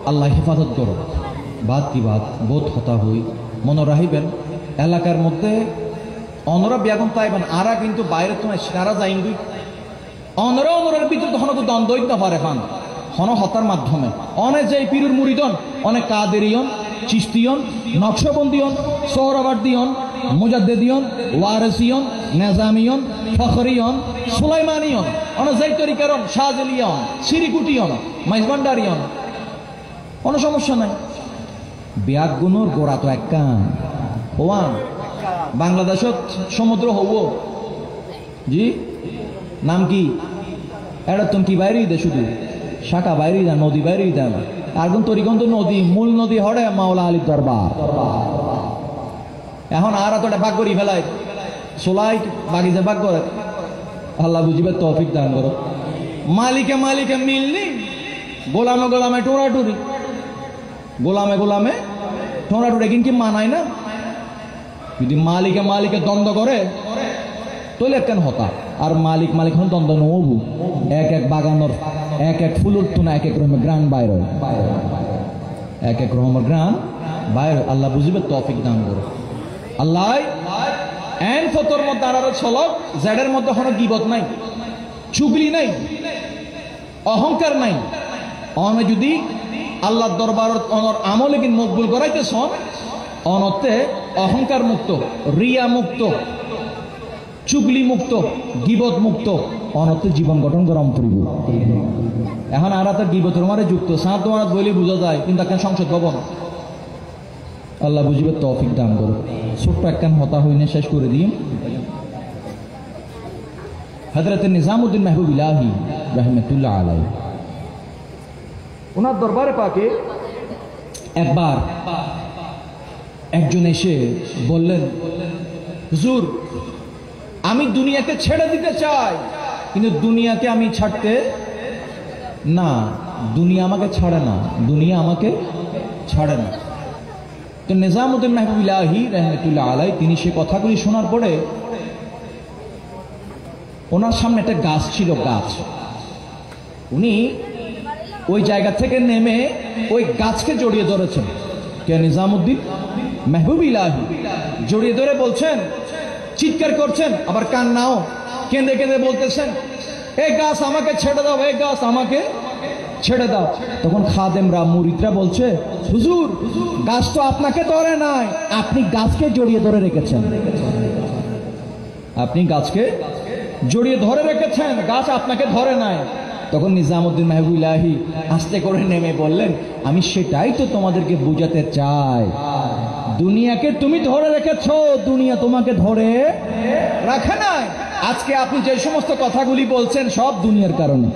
আল্লাহ হেফাজত করো বাদ কি বাদ বোধ হতা হই মনে রাখিবেন এলাকার মধ্যে অনরা বিয়াগুন পাইবেন আরা কিন্তু বাইরে তো সারা যাইন দুই অনরের ভিতরে তখন তো দ্বন্দ্ব হইতে পারে খান হন হতার মাধ্যমে অনেক যে পীরুর মুরিদন অনেক কাদেরিয়ন চিস্তিয়ন নকশবন্দিয়ন সৌরবার্দিয়ন মুজাদ্দেদিয়ন ওয়ারেসিয়ন নেজামিয়ন ফখরিয়ন সুলাইমানিয়ন অনেক যাই তরিকারন শাহজেলিয়ন সিরিকুটিয়ন মাইজবান্ডারিয়ন কোনো সমস্যা নাই ব্যাগগুনোর গোড়া তো এক কান হওয়ান বাংলাদেশত সমুদ্র হব জি নাম কি এটা তুমি কি বাইরেই দে শুধু শাখা বাইরেই দেন নদী বাইরেই দেন আর কোন তরিগন্ধ নদী মূল নদী হরে মাওলা আলীর দরবার এখন আর এতটা ভাগ করি ফেলায় সোলাই বাগিচা ভাগ করে আল্লাহ বুঝিবে তৌফিক দান করো মালিকে মালিকে মিলনি গোলামে গোলামে টোরাটুরি গোলামে গোলামে টোরাটুরি কিন্তু মানায় না যদি মালিকে মালিকে দ্বন্দ্ব করে তাহলে কেন হতা আর মালিক মালিক হন দ্বন্দ্ব নবু এক এক বাগানোর এক এক ফুলুর তুনা এক এক রকমের গ্রান বাইর এক এক রকমের গ্রান বাইর আল্লাহ বুঝিবে তৌফিক দান করো আল্লাহ এন ফতর মধ্যে আর ছলক জেডের মধ্যে কোনো গিবত নাই চুগলি নাই অহংকার নাই অনে যদি আল্লাহর দরবার অনর আমলে কিন্তু মকবুল করাইতেছ অনতে অহংকার মুক্ত রিয়া মুক্ত চুগলি মুক্ত গিবত মুক্ত অনতে জীবন গঠন করা অন্তরিব এখন আর তো গিবতের মারে যুক্ত সাঁত তোমার বলে বোঝা যায় কিন্তু একটা সংসদ ভবন আল্লাহ বুঝিবে তৌফিক দান করো ছোট্ট একখান হতা হইনে শেষ করে দিই হযরত নিজামউদ্দিন মাহবুব ইলাহি রাহমাতুল্লাহ আলাইহি ওনার দরবারে পাকে একবার একজন এসে বললেন হুজুর আমি দুনিয়াকে ছেড়ে দিতে চাই কিন্তু দুনিয়াকে আমি ছাড়তে না দুনিয়া আমাকে ছাড়ে না দুনিয়া আমাকে ছাড়ে না তো নিজামউদ্দিন মাহবুব ইলাহি রাহমাতুল্লাহ আলাইহি তিনি সে কথাগুলি শোনার পরে ওনার সামনে একটা গাছ ছিল গাছ উনি ওই জায়গা থেকে নেমে ওই গাছকে জড়িয়ে ধরেছেন কে নিজামউদ্দিন মাহবুব ইলাহি জড়িয়ে ধরে বলছেন চিৎকার করছেন আবার কান্নাও কেঁদে কেঁদে বলতেছেন এই গাছ আমাকে ছেড়ে দাও এই গাছ আমাকে ছেড়ে দাও তখন খাদেমরা মুরিদরা বলছে হুজুর গাছ তো আপনাকে ধরে নাই আপনি গাছকে জড়িয়ে ধরে রেখেছেন আপনি গাছকে জড়িয়ে ধরে রেখেছেন গাছ আপনাকে ধরে নাই তখন নিজামউদ্দিন মাহবুব ইলাহি আস্তে করে নেমে বললেন আমি সেটাই তো তোমাদেরকে বুঝাতে চাই দুনিয়াকে তুমি ধরে রেখেছো দুনিয়া তোমাকে ধরে রাখে নাই আজকে আপনি যে সমস্ত কথাগুলি বলছেন সব দুনিয়ার কারণে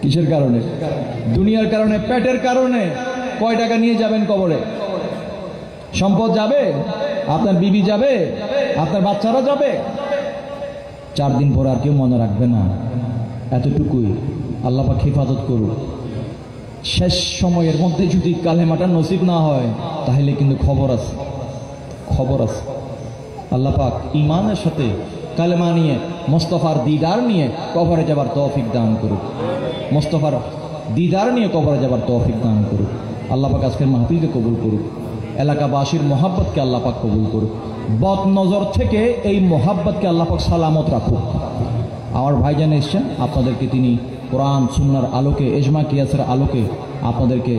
কিসের কারণে দুনিয়ার কারণে পেটের কারণে কয় টাকা নিয়ে যাবেন কবরে সম্পদ যাবে আপনার বিবি যাবে আপনার বাচ্চারা যাবে 4 দিন পর আর কেউ মনে রাখবে না এতটুকুই আল্লাহ পাক হেফাজত করুক শেষ সময়ের মধ্যে যদি কালেমাটা নসিব না হয় তাহলে কিন্তু খবর আছে আল্লাহ পাক ঈমানের সাথে কালেমা নিয়ে মুস্তাফার দিদার নিয়ে কবরে যাবার তৌফিক দান করুক মুস্তাফার দিদার নিয়ে কবরে যাবার তৌফিক দান করুক আল্লাহ পাক আজকের মাহফিলকে কবুল করুক এলাকাবাসীর মোহাব্বতকে আল্লাহ পাক কবুল করুক বদ নজর থেকে এই মোহাব্বতকে আল্লাহ পাক সালামত রাখুক আমার ভাইজান এসছেন আপনাদেরকে তিনি কোরআন সুন্নাহর আলোকে ইজমা কিয়াসের আলোকে আপনাদেরকে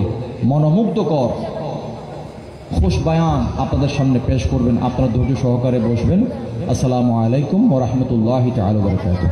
মনোমুগ্ধকর খুশ বায়ান আপনাদের সামনে পেশ করবেন আপনারা ধৈর্য সহকারে বসবেন আসসালামু আলাইকুম ওয়া রাহমাতুল্লাহি তাআলা ওয়া বারাকাতুহু